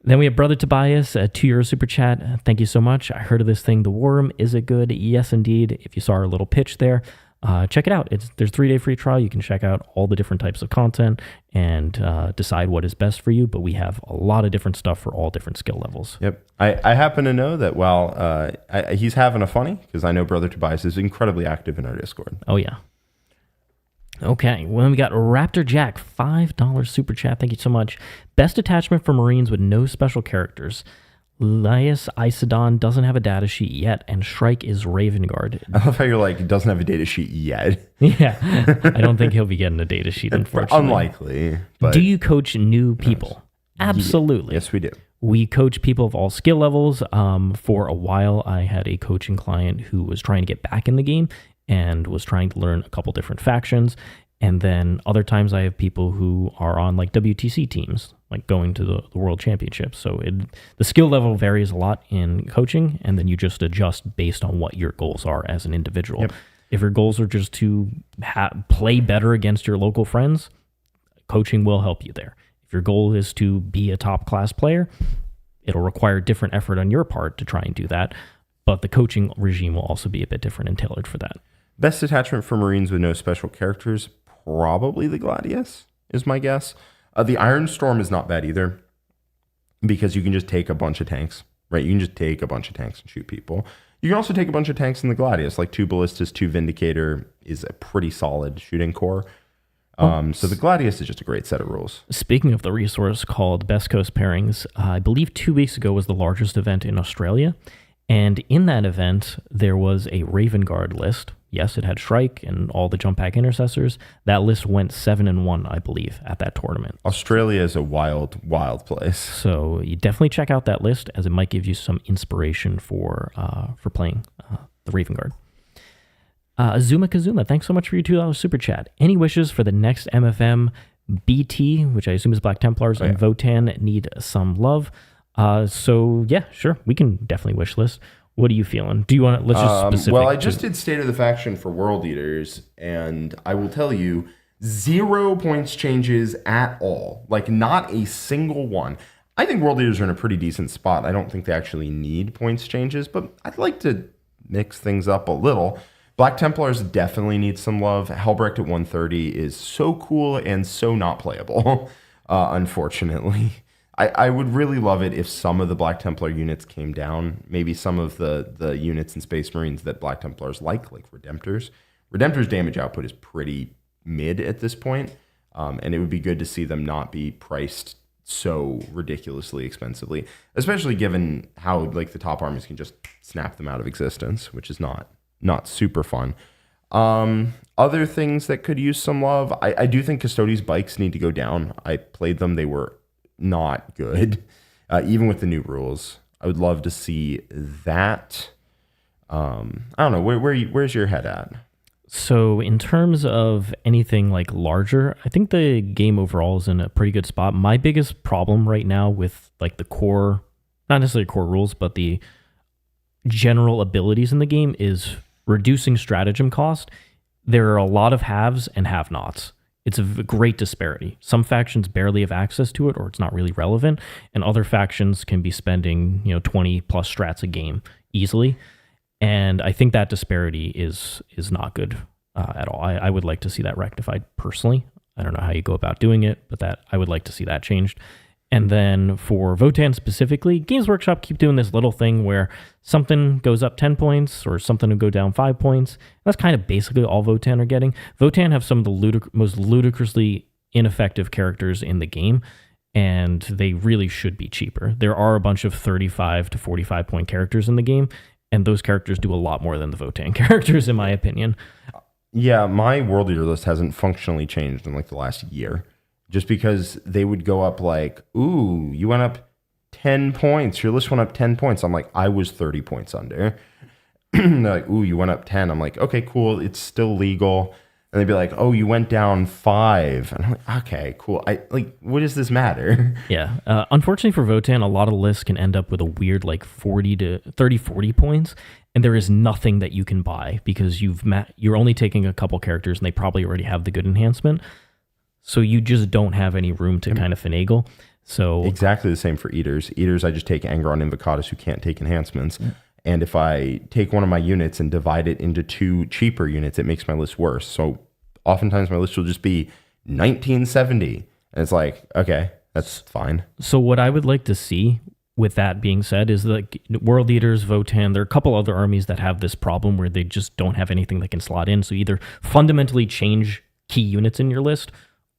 Then we have Brother Tobias, a €2 super chat. Thank you so much. I heard of this thing, The War Room. Is it good? Yes, indeed. If you saw our little pitch there, check it out. There's 3-day free trial. You can check out all the different types of content and decide what is best for you. But we have a lot of different stuff for all different skill levels. Yep. I happen to know that while he's having a funny, because I know Brother Tobias is incredibly active in our Discord. Oh, yeah. Okay, well, then we got Raptor Jack, $5 super chat. Thank you so much. Best attachment for Marines with no special characters. Laius Isidon doesn't have a data sheet yet, and Shrike is Raven Guard. I love how you're doesn't have a data sheet yet. Yeah, I don't think he'll be getting a data sheet, unfortunately. Unlikely. But do you coach new people? Absolutely. Yes, we do. We coach people of all skill levels. For a while, I had a coaching client who was trying to get back in the game and was trying to learn a couple different factions. And then other times I have people who are on like WTC teams, like going to the World Championships. So the skill level varies a lot in coaching, and then you just adjust based on what your goals are as an individual. Yep. If your goals are just to play better against your local friends, coaching will help you there. If your goal is to be a top class player, it'll require different effort on your part to try and do that. But the coaching regime will also be a bit different and tailored for that. Best attachment for Marines with no special characters, probably the Gladius is my guess. The Iron Storm is not bad either, because you can just take a bunch of tanks, right? You can just take a bunch of tanks and shoot people. You can also take a bunch of tanks in the Gladius, like 2 Ballistas, 2 Vindicator is a pretty solid shooting core. So the Gladius is just a great set of rules. Speaking of the resource called Best Coast Pairings, I believe 2 weeks ago was the largest event in Australia. And in that event, there was a Raven Guard list. Yes, it had Shrike and all the jump pack intercessors. That list went 7-1, I believe, at that tournament. Australia is a wild, wild place. So you definitely check out that list, as it might give you some inspiration for playing the Raven Guard. Azuma Kazuma, thanks so much for your $2 super chat. Any wishes for the next MFM? BT, which I assume is Black Templars, and Votan need some love. So yeah, sure, we can definitely wish list. What are you feeling? Do you want to, let's just specific. Well, I just did State of the Faction for World Eaters, and I will tell you, 0 points changes at all. Like, not a single one. I think World Eaters are in a pretty decent spot. I don't think they actually need points changes, but I'd like to mix things up a little. Black Templars definitely need some love. Helbrecht at 130 is so cool and so not playable, unfortunately. I would really love it if some of the Black Templar units came down. Maybe some of the units in Space Marines that Black Templars like Redemptors. Redemptor's damage output is pretty mid at this point, and it would be good to see them not be priced so ridiculously expensively, especially given how like the top armies can just snap them out of existence, which is not super fun. Other things that could use some love, I do think Custodes bikes need to go down. I played them, they were not good, even with the new rules. I would love to see that. I don't know, where's your head at? So in terms of anything like larger, I think the game overall is in a pretty good spot. My biggest problem right now with like the core, not necessarily core rules, but the general abilities in the game is reducing stratagem cost. There are a lot of haves and have-nots. It's a great disparity. Some factions barely have access to it, or it's not really relevant, and other factions can be spending 20 plus strats a game easily. And I think that disparity is not good at all. I would like to see that rectified personally. I don't know how you go about doing it, but I would like to see that changed. And then for Votan specifically, Games Workshop keep doing this little thing where something goes up 10 points or something will go down 5 points. That's kind of basically all Votan are getting. Votan have some of the most ludicrously ineffective characters in the game, and they really should be cheaper. There are a bunch of 35 to 45 point characters in the game, and those characters do a lot more than the Votan characters, in my opinion. Yeah, my World Eater list hasn't functionally changed in like the last year. Just because they would go up like, ooh, you went up 10 points. Your list went up 10 points. I'm like, I was 30 points under. They're like, ooh, you went up 10. I'm like, okay, cool. It's still legal. And they'd be like, oh, you went down 5. And I'm like, okay, cool. What does this matter? Yeah. Unfortunately for Votan, a lot of lists can end up with a weird like 40 points. And there is nothing that you can buy because you're only taking a couple characters and they probably already have the good enhancement. So you just don't have any room to kind of finagle. So exactly the same for Eaters. Eaters, I just take Anger on Invocatus who can't take enhancements. Yeah. And if I take one of my units and divide it into 2 cheaper units, it makes my list worse. So oftentimes my list will just be 1970. And it's like, okay, that's fine. So what I would like to see, with that being said, is like World Eaters, Votan, there are a couple other armies that have this problem where they just don't have anything that can slot in. So either fundamentally change key units in your list,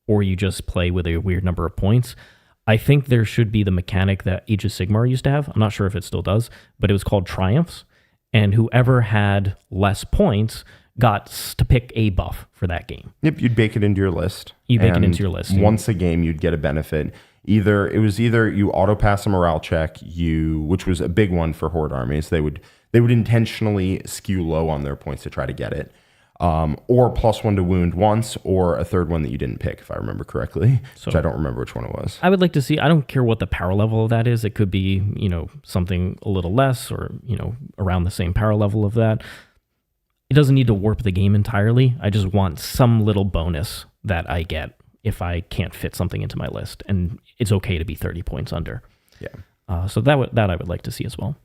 or you just play with a weird number of points. I think there should be the mechanic that Age of Sigmar used to have. I'm not sure if it still does, but it was called Triumphs. And whoever had less points got to pick a buff for that game. Yep, you'd bake it into your list. You bake it into your list. Once a game, you'd get a benefit. Either you auto pass a morale check, which was a big one for Horde armies. They would intentionally skew low on their points to try to get it. or +1 to wound once, or a third one that you didn't pick, if I remember correctly, which I don't remember which one it was. I would like to see, I don't care what the power level of that is. It could be, something a little less or, around the same power level of that. It doesn't need to warp the game entirely. I just want some little bonus that I get if I can't fit something into my list. And it's okay to be 30 points under. Yeah. So that I would like to see as well.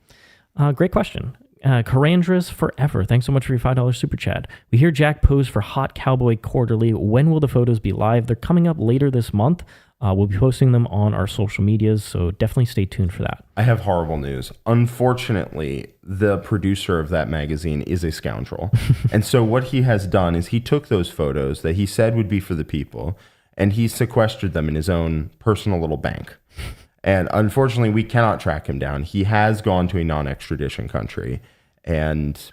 Great question. Carandras Forever, thanks so much for your $5 super chat. We hear Jack pose for Hot Cowboy Quarterly. When will the photos be live? They're coming up later this month. We'll be posting them on our social medias, so definitely stay tuned for that. I have horrible news. Unfortunately, the producer of that magazine is a scoundrel. And so what he has done is he took those photos that he said would be for the people, and he sequestered them in his own personal little bank. And unfortunately, we cannot track him down. He has gone to a non-extradition country, and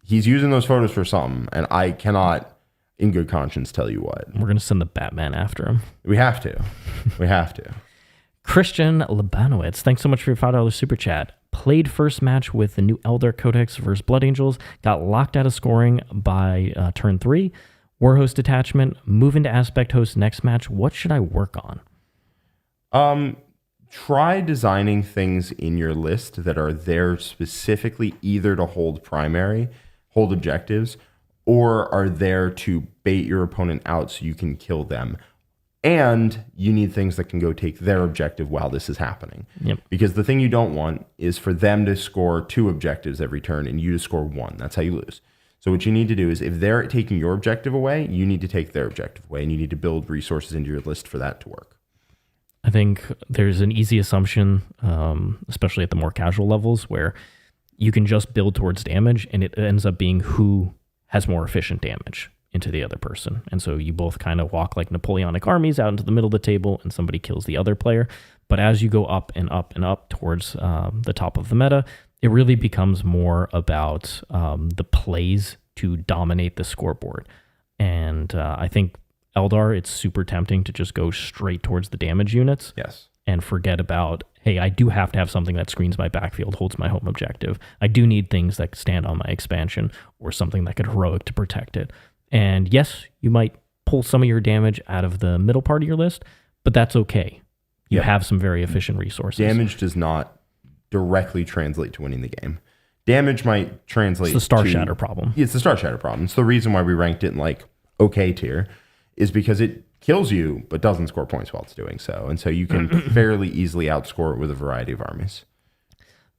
he's using those photos for something, and I cannot, in good conscience, tell you what. We're going to send the Batman after him. We have to. We have to. Christian Labanowitz, thanks so much for your $5 super chat. Played first match with the new Eldar Codex versus Blood Angels, got locked out of scoring by turn 3. Warhost detachment, move into aspect host next match. What should I work on? Try designing things in your list that are there specifically either to hold primary, hold objectives, or are there to bait your opponent out so you can kill them. And you need things that can go take their objective while this is happening. Yep. Because the thing you don't want is for them to score 2 objectives every turn and you to score 1. That's how you lose. So what you need to do is if they're taking your objective away, you need to take their objective away, and you need to build resources into your list for that to work. I think there's an easy assumption, especially at the more casual levels, where you can just build towards damage, and it ends up being who has more efficient damage into the other person. And so you both kind of walk like Napoleonic armies out into the middle of the table, and somebody kills the other player. But as you go up and up and up towards the top of the meta, it really becomes more about the plays to dominate the scoreboard. And I think Eldar, it's super tempting to just go straight towards the damage units. Yes. And forget about, hey, I do have to have something that screens my backfield, holds my home objective. I do need things that stand on my expansion or something that could heroic to protect it. And yes, you might pull some of your damage out of the middle part of your list, but that's okay. You have some very efficient resources. Damage does not directly translate to winning the game. Damage might translate to... It's the Star Shatter problem. It's the Star Shatter problem. It's the reason why we ranked it in like okay tier, is because it kills you but doesn't score points while it's doing so. And so you can fairly easily outscore it with a variety of armies.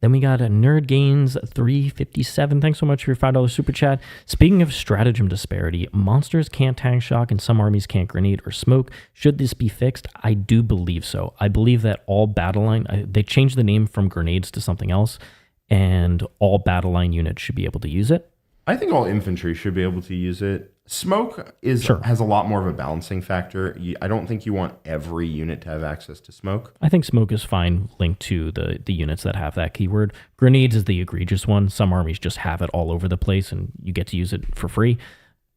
Then we got a Nerd Gains 357. Thanks so much for your $5 super chat. Speaking of stratagem disparity, monsters can't tank shock and some armies can't grenade or smoke. Should this be fixed? I do believe so. I believe that all battle line, they changed the name from grenades to something else, and all battle line units should be able to use it. I think all infantry should be able to use it. Smoke has a lot more of a balancing factor. I don't think you want every unit to have access to smoke. I think smoke is fine linked to the units that have that keyword. Grenades is the egregious one. Some armies just have it all over the place, and you get to use it for free.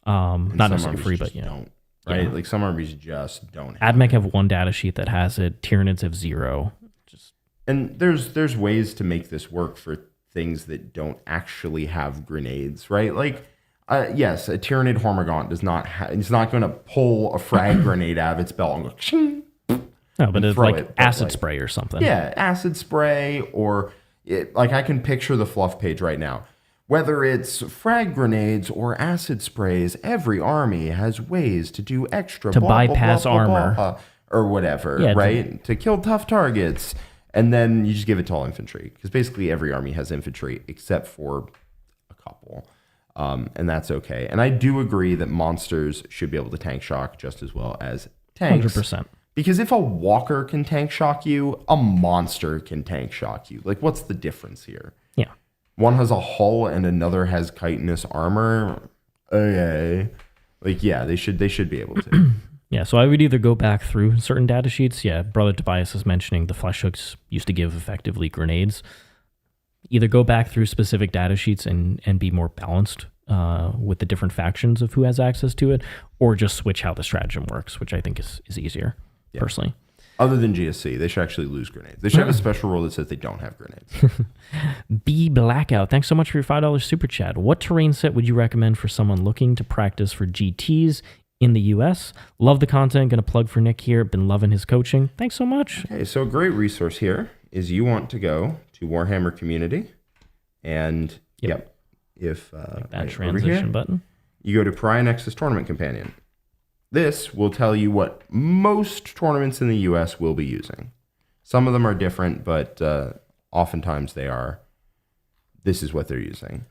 Not necessarily free, but don't. Right? Yeah. Like some armies just don't. AdMech have one data sheet that has it. Tyranids have 0. And there's ways to make this work for things that don't actually have grenades, right? Like, yes, a Tyranid Hormigaunt does not it's not going to pull a frag grenade out of its belt and go ching. No, but it's like acid spray or something. Yeah, acid spray, or like I can picture the fluff page right now. Whether it's frag grenades or acid sprays, every army has ways to do extra to bypass armor or whatever, right? To kill tough targets. And then you just give it to all infantry, because basically every army has infantry except for a couple. And that's okay. And I do agree that monsters should be able to tank shock just as well as tanks. 100%. Because if a walker can tank shock you, a monster can tank shock you. Like, what's the difference here? Yeah. One has a hull and another has chitinous armor. Okay. Like, yeah, they should be able to. Yeah, so I would either go back through certain data sheets. Yeah, Brother Tobias is mentioning the flesh hooks used to give effectively grenades. Either go back through specific data sheets and be more balanced with the different factions of who has access to it, or just switch how the stratagem works, which I think is easier, personally. Other than GSC, they should actually lose grenades. They should have a special rule that says they don't have grenades. B Blackout, thanks so much for your $5 super chat. What terrain set would you recommend for someone looking to practice for GTs in the US? Love the content. Going to plug for Nick here. Been loving his coaching. Thanks so much. Okay, so a great resource here is you want to go to Warhammer Community, and if that right transition here, button, you go to Pariah Nexus Tournament Companion. This will tell you what most tournaments in the US will be using. Some of them are different, but oftentimes they are. This is what they're using.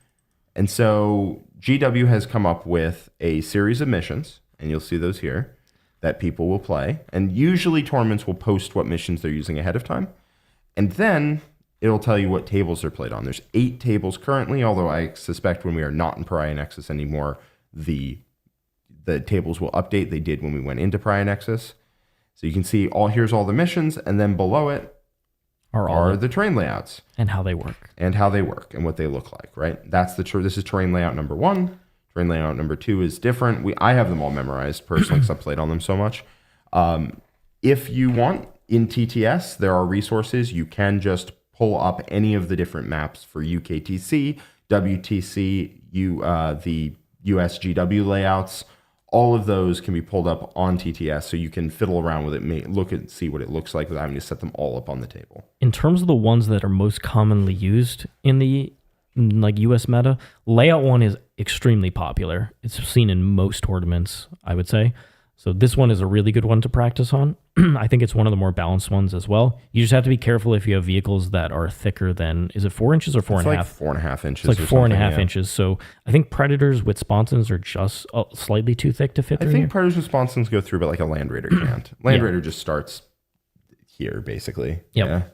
And so GW has come up with a series of missions, and you'll see those here, that people will play. And usually tournaments will post what missions they're using ahead of time. And then it'll tell you what tables are played on. There's 8 tables currently, although I suspect when we are not in Pariah Nexus anymore, the tables will update. They did when we went into Pariah Nexus. So you can see here's all the missions, and then below it are the terrain layouts. And how they work. And what they look like, right? This is terrain layout number 1. Terrain layout number 2 is different. I have them all memorized personally because I've played on them so much. If you want, in TTS, there are resources. You can just pull up any of the different maps for UKTC, WTC, the USGW layouts. All of those can be pulled up on TTS, so you can fiddle around with it, see what it looks like without having to set them all up on the table. In terms of the ones that are most commonly used in the US meta, layout 1 is extremely popular. It's seen in most tournaments, I would say. So this one is a really good one to practice on. I think it's one of the more balanced ones as well. You just have to be careful if you have vehicles that are thicker than, is it 4 inches or 4.5? It's like 4.5 inches. It's like 4.5 inches. So I think Predators with sponsons are just slightly too thick to fit through. I think here. Predators with sponsons go through, but like a Land Raider can't. Land Raider just starts here, basically. Yep.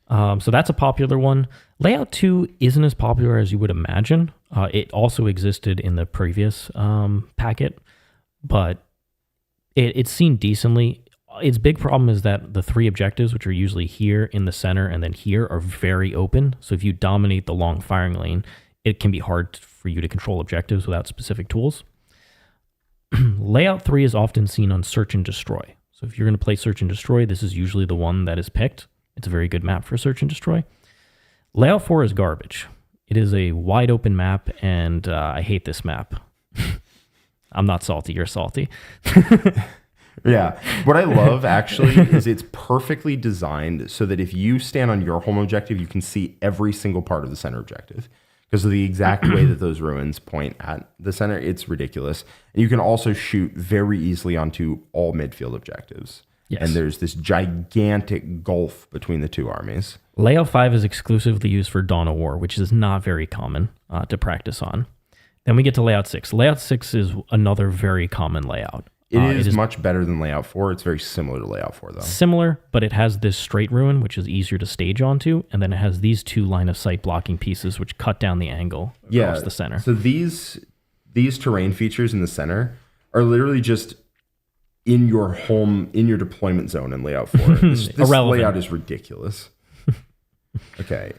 Yeah. So that's a popular one. Layout 2 isn't as popular as you would imagine. It also existed in the previous packet, but it's seen decently. Its big problem is that the 3 objectives, which are usually here in the center and then here, are very open. So if you dominate the long firing lane, it can be hard for you to control objectives without specific tools. Layout 3 is often seen on Search and Destroy. So if you're going to play Search and Destroy, this is usually the one that is picked. It's a very good map for Search and Destroy. Layout 4 is garbage. It is a wide open map, and I hate this map. I'm not salty, you're salty. Yeah. What I love, actually, is it's perfectly designed so that if you stand on your home objective, you can see every single part of the center objective. Because of the exact way that those ruins point at the center, it's ridiculous. And you can also shoot very easily onto all midfield objectives. Yes. And there's this gigantic gulf between the 2 armies. Layout 5 is exclusively used for Dawn of War, which is not very common to practice on. Then we get to Layout 6. Layout 6 is another very common layout. It is much better than Layout 4. It's very similar to Layout 4, though. Similar, but it has this straight ruin, which is easier to stage onto, and then it has these 2 line of sight blocking pieces, which cut down the angle across the center. So these terrain features in the center are literally just in your deployment zone in Layout 4. This layout is ridiculous. Okay.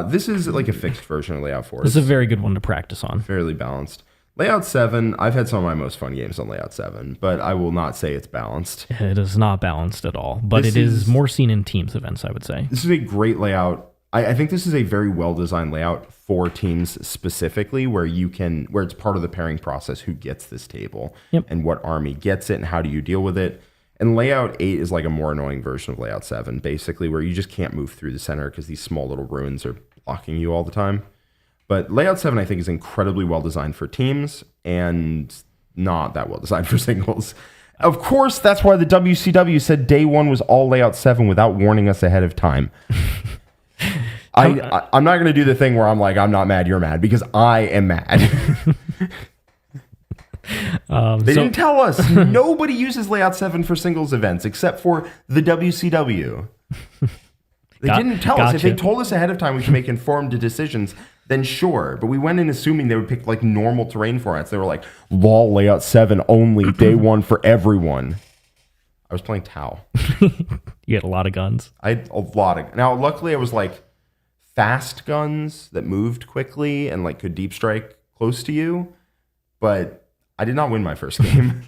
This is like a fixed version of Layout 4. This is a very good one to practice on. Fairly balanced. Layout 7, I've had some of my most fun games on Layout 7, but I will not say it's balanced. It is not balanced at all, but it is more seen in teams events, I would say. This is a great layout. I think this is a very well-designed layout for teams specifically, where it's part of the pairing process who gets this table and what army gets it and how do you deal with it. And Layout 8 is like a more annoying version of Layout 7, basically, where you just can't move through the center because these small little ruins are blocking you all the time. But Layout 7, I think, is incredibly well designed for teams and not that well designed for singles. Of course, that's why the WCW said day 1 was all Layout 7 without warning us ahead of time. I'm not going to do the thing where I'm like, I'm not mad, you're mad, because I am mad. They didn't tell us. Nobody uses Layout 7 for singles events except for the WCW. They didn't tell us. If they told us ahead of time we can make informed decisions, then sure. But we went in assuming they would pick like normal terrain formats. They were like, LOL Layout 7 only, day 1 for everyone. I was playing Tau. You had a lot of guns. I had a lot of... Now, luckily, I was like fast guns that moved quickly and like could deep strike close to you. But I did not win my first game.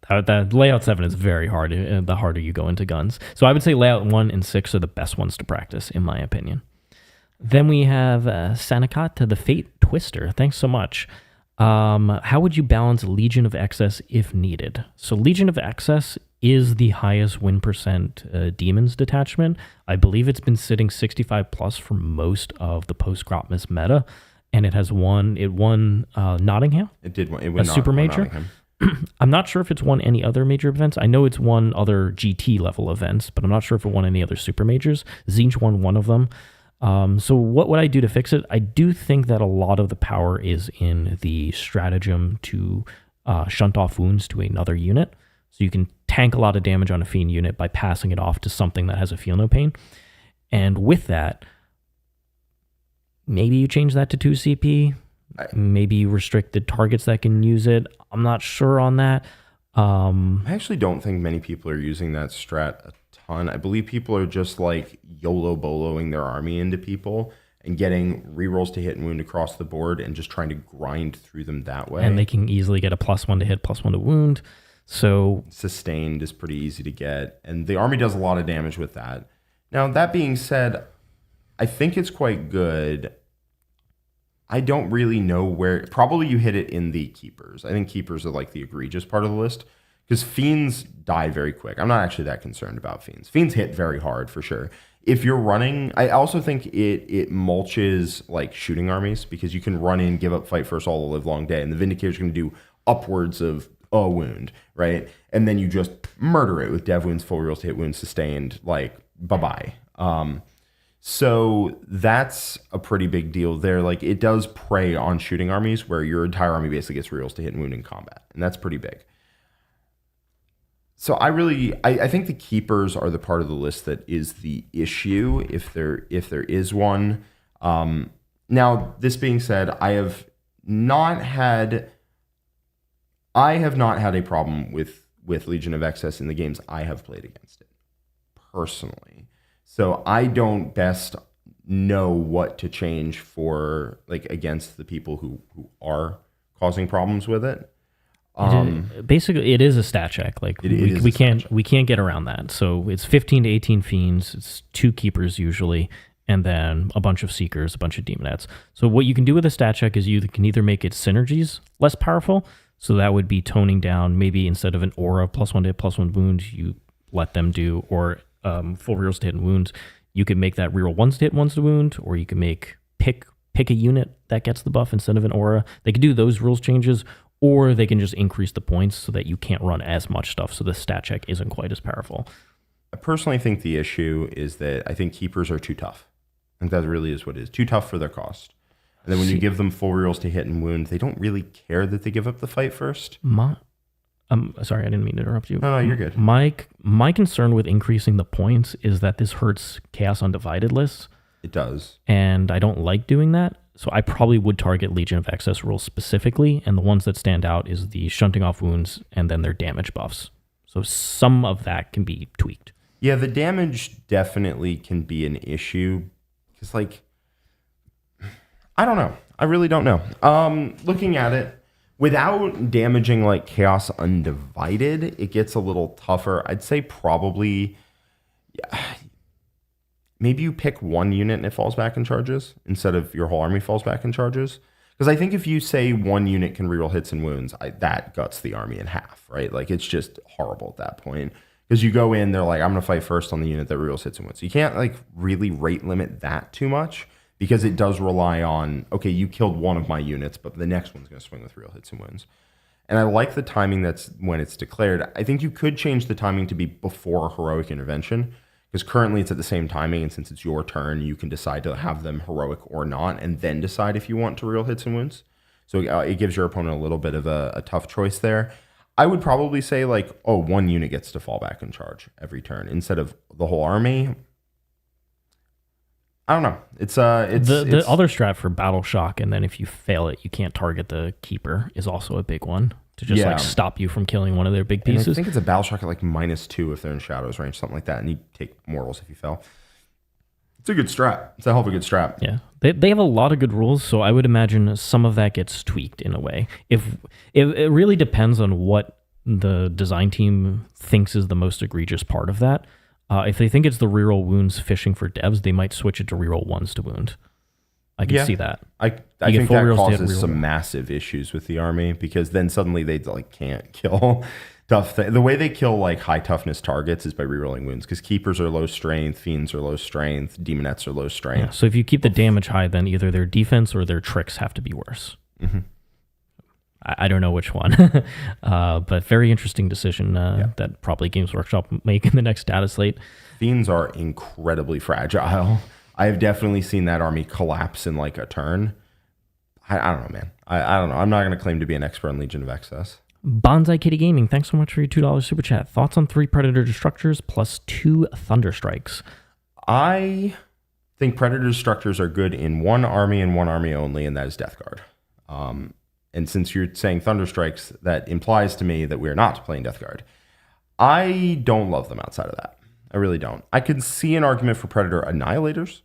that layout 7 is very hard the harder you go into guns. So I would say layout 1 and 6 are the best ones to practice, in my opinion. Then we have Sanakat, the Fate Twister. Thanks so much. How would you balance Legion of Excess if needed? So Legion of Excess is the highest win percent Demons detachment. I believe it's been sitting 65 plus for most of the post-Grotmus meta, and it won Nottingham. It did. It won a super major. Nottingham. I'm not sure if it's won any other major events. I know it's won other GT level events, but I'm not sure if it won any other super majors. Zinj won one of them. So what would I do to fix it? I do think that a lot of the power is in the stratagem to shunt off wounds to another unit. So you can tank a lot of damage on a Fiend unit by passing it off to something that has a Feel No Pain. And with that, maybe you change that to 2 CP. Maybe you restrict the targets that can use it. I'm not sure on that. I actually don't think many people are using that strat a ton. I believe people are just like YOLO-boloing their army into people and getting rerolls to hit and wound across the board and just trying to grind through them that way. And they can easily get a +1 to hit, +1 to wound. So sustained is pretty easy to get. And the army does a lot of damage with that. Now, that being said, I think it's quite good. I don't really know where. Probably you hit it in the keepers. I think keepers are like the egregious part of the list because fiends die very quick. I'm not actually that concerned about fiends. Fiends hit very hard for sure. If you're running, I also think it mulches like shooting armies because you can run in, give up fight first all the live long day, and the Vindicator's going to do upwards of a wound, right? And then you just murder it with dev wounds, full reels to hit wounds, sustained, like bye-bye. So that's a pretty big deal there. Like it does prey on shooting armies where your entire army basically gets reels to hit and wound in combat. And that's pretty big. So I think the keepers are the part of the list that is the issue if there is one. Now, this being said, I have not had a problem with Legion of Excess in the games I have played against it personally. So I don't best know what to change for like against the people who are causing problems with it. Basically, it is a stat check. Like we can't get around that. So it's 15 to 18 fiends. It's 2 keepers usually, and then a bunch of seekers, a bunch of demonettes. So what you can do with a stat check is you can either make its synergies less powerful. So that would be toning down. Maybe instead of an aura +1 to hit, +1 wound, you let them do or full rerolls to hit and wounds. You could make that reroll 1s to hit, 1s to wound, or you can make pick a unit that gets the buff instead of an aura. They could do those rules changes, or they can just increase the points so that you can't run as much stuff, so the stat check isn't quite as powerful. I personally think the issue is that I think keepers are too tough. I think that really is what it is. Too tough for their cost. And then when you give them full rerolls to hit and wound, they don't really care that they give up the fight first. Sorry, I didn't mean to interrupt you. No, you're good. My concern with increasing the points is that this hurts Chaos Undivided lists. It does. And I don't like doing that. So I probably would target Legion of Excess rules specifically. And the ones that stand out is the shunting off wounds and then their damage buffs. So some of that can be tweaked. Yeah, the damage definitely can be an issue. Because, like, I don't know. I really don't know. Looking at it, without damaging like Chaos Undivided, it gets a little tougher. I'd say probably, maybe you pick one unit and it falls back in charges instead of your whole army falls back in charges. Because I think if you say one unit can reroll hits and wounds, that guts the army in half, right? Like it's just horrible at that point. Because you go in, they're like, I'm going to fight first on the unit that rerolls hits and wounds. So you can't like really rate limit that too much. Because it does rely on, okay, you killed one of my units, but the next one's going to swing with real hits and wounds. And I like the timing that's when it's declared. I think you could change the timing to be before heroic intervention, because currently it's at the same timing, and since it's your turn, you can decide to have them heroic or not, and then decide if you want to real hits and wounds. So it gives your opponent a little bit of a tough choice there. I would probably say like, one unit gets to fall back in charge every turn instead of the whole army. I don't know. It's the other strat for Battle Shock, and then if you fail it, you can't target the keeper is also a big one to just like stop you from killing one of their big pieces. And I think it's a Battle Shock at like -2 if they're in shadows range, something like that, and you take mortals if you fail. It's a good strat. It's a hell of a good strat. Yeah, they have a lot of good rules, so I would imagine some of that gets tweaked in a way. If it really depends on what the design team thinks is the most egregious part of that. If they think it's the reroll wounds fishing for devs, they might switch it to reroll ones to wound. I can see that. I think that causes some massive issues with the army, because then suddenly they like can't kill tough the way they kill like high toughness targets is by rerolling wounds, because keepers are low strength, fiends are low strength, demonettes are low strength. Yeah, so if you keep the damage high, then either their defense or their tricks have to be worse. Mm-hmm. I don't know which one, but very interesting decision that probably Games Workshop will make in the next data slate. Fiends are incredibly fragile. I have definitely seen that army collapse in like a turn. I don't know, man. I don't know. I'm not going to claim to be an expert on Legion of Excess. Bonsai Kitty Gaming, thanks so much for your $2 super chat. Thoughts on 3 Predator Destructors plus 2 Thunderstrikes? I think Predator Destructors are good in one army and one army only, and that is Death Guard. And since you're saying Thunderstrikes, that implies to me that we're not playing Death Guard. I don't love them outside of that. I really don't. I could see an argument for Predator Annihilators.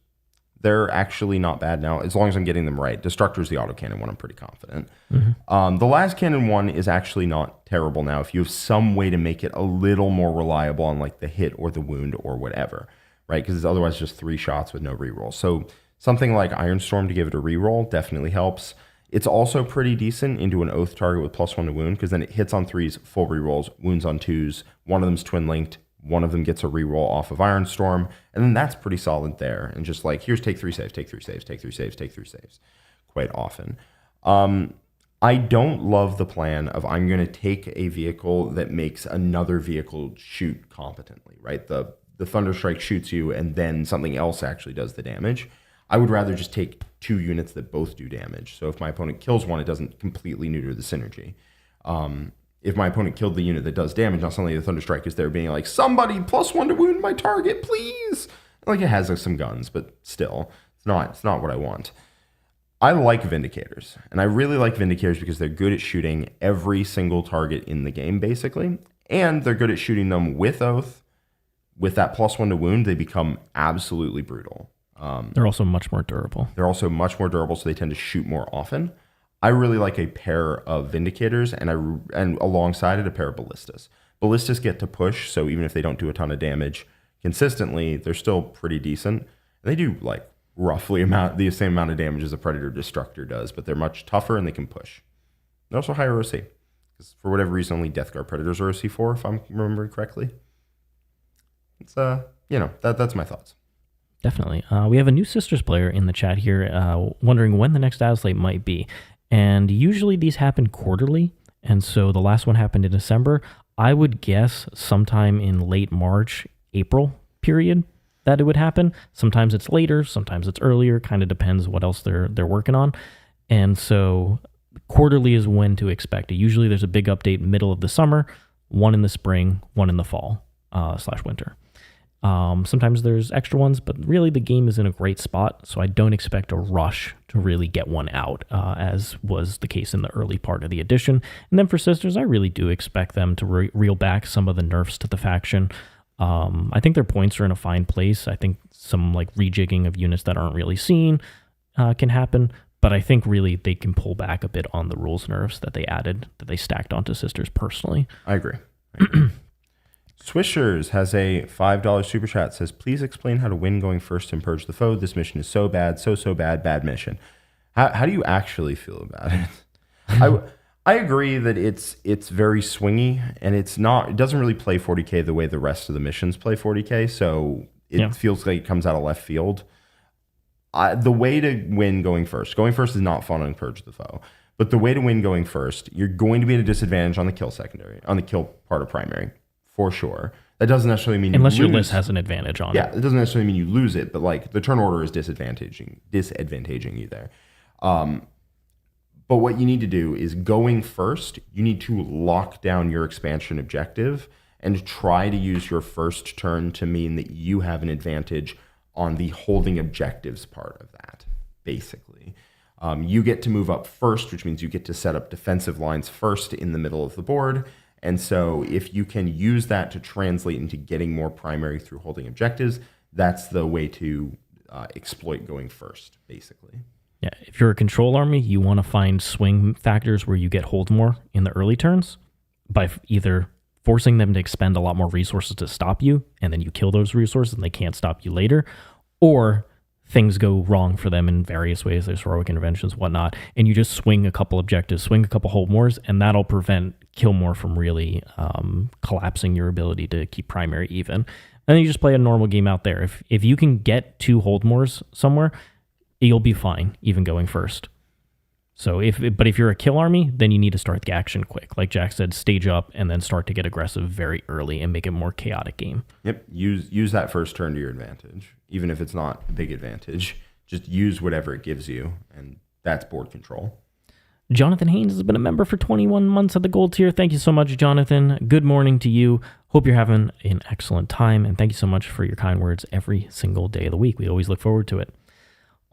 They're actually not bad now, as long as I'm getting them right. Destructor's the autocannon one, I'm pretty confident. Mm-hmm. The last cannon one is actually not terrible now if you have some way to make it a little more reliable on like the hit or the wound or whatever, right? Because it's otherwise just 3 shots with no reroll. So something like Ironstorm to give it a reroll definitely helps. It's also pretty decent into an oath target with +1 to wound, because then it hits on 3s, full rerolls, wounds on 2s, one of them's twin linked, one of them gets a reroll off of Ironstorm, and then that's pretty solid there. And just like, here's take 3 saves, take 3 saves, take 3 saves, take 3 saves, quite often. I don't love the plan of I'm going to take a vehicle that makes another vehicle shoot competently, right? The Thunderstrike shoots you, and then something else actually does the damage. I would rather just take 2 units that both do damage. So if my opponent kills one, it doesn't completely neuter the synergy. If my opponent killed the unit that does damage, now suddenly the Thunderstrike is there being like, somebody +1 to wound my target, please. Like, it has like some guns, but still, it's not what I want. I like Vindicators, and I really like Vindicators because they're good at shooting every single target in the game, basically. And they're good at shooting them with Oath. With that +1 to wound, they become absolutely brutal. They're also much more durable. So they tend to shoot more often. I really like a pair of Vindicators, and alongside it, a pair of Ballistas. Ballistas get to push, so even if they don't do a ton of damage consistently, they're still pretty decent. They do like roughly the same amount of damage as a Predator Destructor does, but they're much tougher and they can push. They're also higher OC, because for whatever reason, only Death Guard Predators are OC4, if I'm remembering correctly. It's that's my thoughts. Definitely. We have a new Sisters player in the chat here wondering when the next data slate might be. And usually these happen quarterly. And so the last one happened in December. I would guess sometime in late March, April period that it would happen. Sometimes it's later, sometimes it's earlier. Kind of depends what else they're working on. And so quarterly is when to expect it. Usually there's a big update middle of the summer, one in the spring, one in the fall / winter. Sometimes there's extra ones, but really the game is in a great spot, so I don't expect a rush to really get one out, as was the case in the early part of the edition. And then for Sisters, I really do expect them to reel back some of the nerfs to the faction. I think their points are in a fine place. I think some like rejigging of units that aren't really seen can happen, but I think really they can pull back a bit on the rules nerfs that they added, that they stacked onto Sisters personally. I agree. Swishers has a $5 super chat. Says, please explain how to win going first and purge the foe. This mission is so bad, so bad, bad mission. How do you actually feel about it? I agree that it's very swingy, and it doesn't really play 40k the way the rest of the missions play 40k. So it feels like it comes out of left field. The way to win going first is not fun on purge the foe. But the way to win going first, you're going to be at a disadvantage on the kill part of primary. For sure. That doesn't necessarily mean unless your list has an advantage on it. Yeah, it doesn't necessarily mean you lose it, but like the turn order is disadvantaging you there. But what you need to do is going first, you need to lock down your expansion objective and try to use your first turn to mean that you have an advantage on the holding objectives part of that, basically. You get to move up first, which means you get to set up defensive lines first in the middle of the board. And so if you can use that to translate into getting more primary through holding objectives, that's the way to exploit going first, basically. Yeah, if you're a control army, you want to find swing factors where you get hold more in the early turns. by either forcing them to expend a lot more resources to stop you, and then you kill those resources and they can't stop you later, or things go wrong for them in various ways. There's heroic interventions, whatnot, and you just swing a couple objectives, swing a couple hold mores, and that'll prevent Killmore from really collapsing your ability to keep primary even. And then you just play a normal game out there. If you can get 2 hold mores somewhere, you'll be fine, even going first. So if you're a kill army, then you need to start the action quick. Like Jack said, stage up and then start to get aggressive very early and make it a more chaotic game. Yep. Use that first turn to your advantage. Even if it's not a big advantage, just use whatever it gives you, and that's board control. Jonathan Haynes has been a member for 21 months at the gold tier. Thank you so much, Jonathan. Good morning to you. Hope you're having an excellent time, and thank you so much for your kind words every single day of the week. We always look forward to it.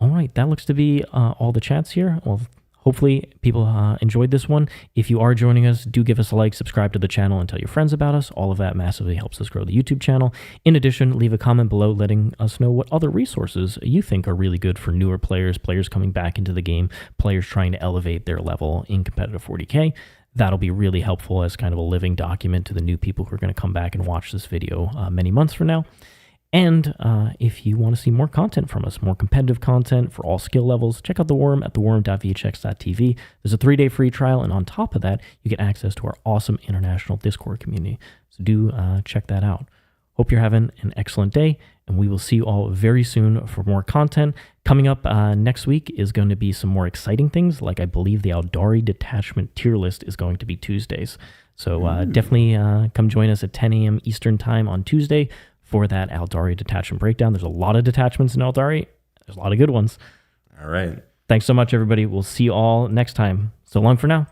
All right, that looks to be all the chats here. Well, hopefully people enjoyed this one. If you are joining us, do give us a like, subscribe to the channel, and tell your friends about us. All of that massively helps us grow the YouTube channel. In addition, leave a comment below letting us know what other resources you think are really good for newer players, players coming back into the game, players trying to elevate their level in competitive 40k. That'll be really helpful as kind of a living document to the new people who are going to come back and watch this video many months from now. And if you want to see more content from us, more competitive content for all skill levels, check out The Worm at theworm.vhx.tv. There's a 3-day free trial, and on top of that, you get access to our awesome international Discord community. So do check that out. Hope you're having an excellent day, and we will see you all very soon for more content. Coming up next week is going to be some more exciting things, like I believe the Aldari detachment tier list is going to be Tuesdays. So definitely come join us at 10 a.m. Eastern time on Tuesday for that Aldari detachment breakdown. There's a lot of detachments in Aldari. There's a lot of good ones. All right. Thanks so much, everybody. We'll see you all next time. So long for now.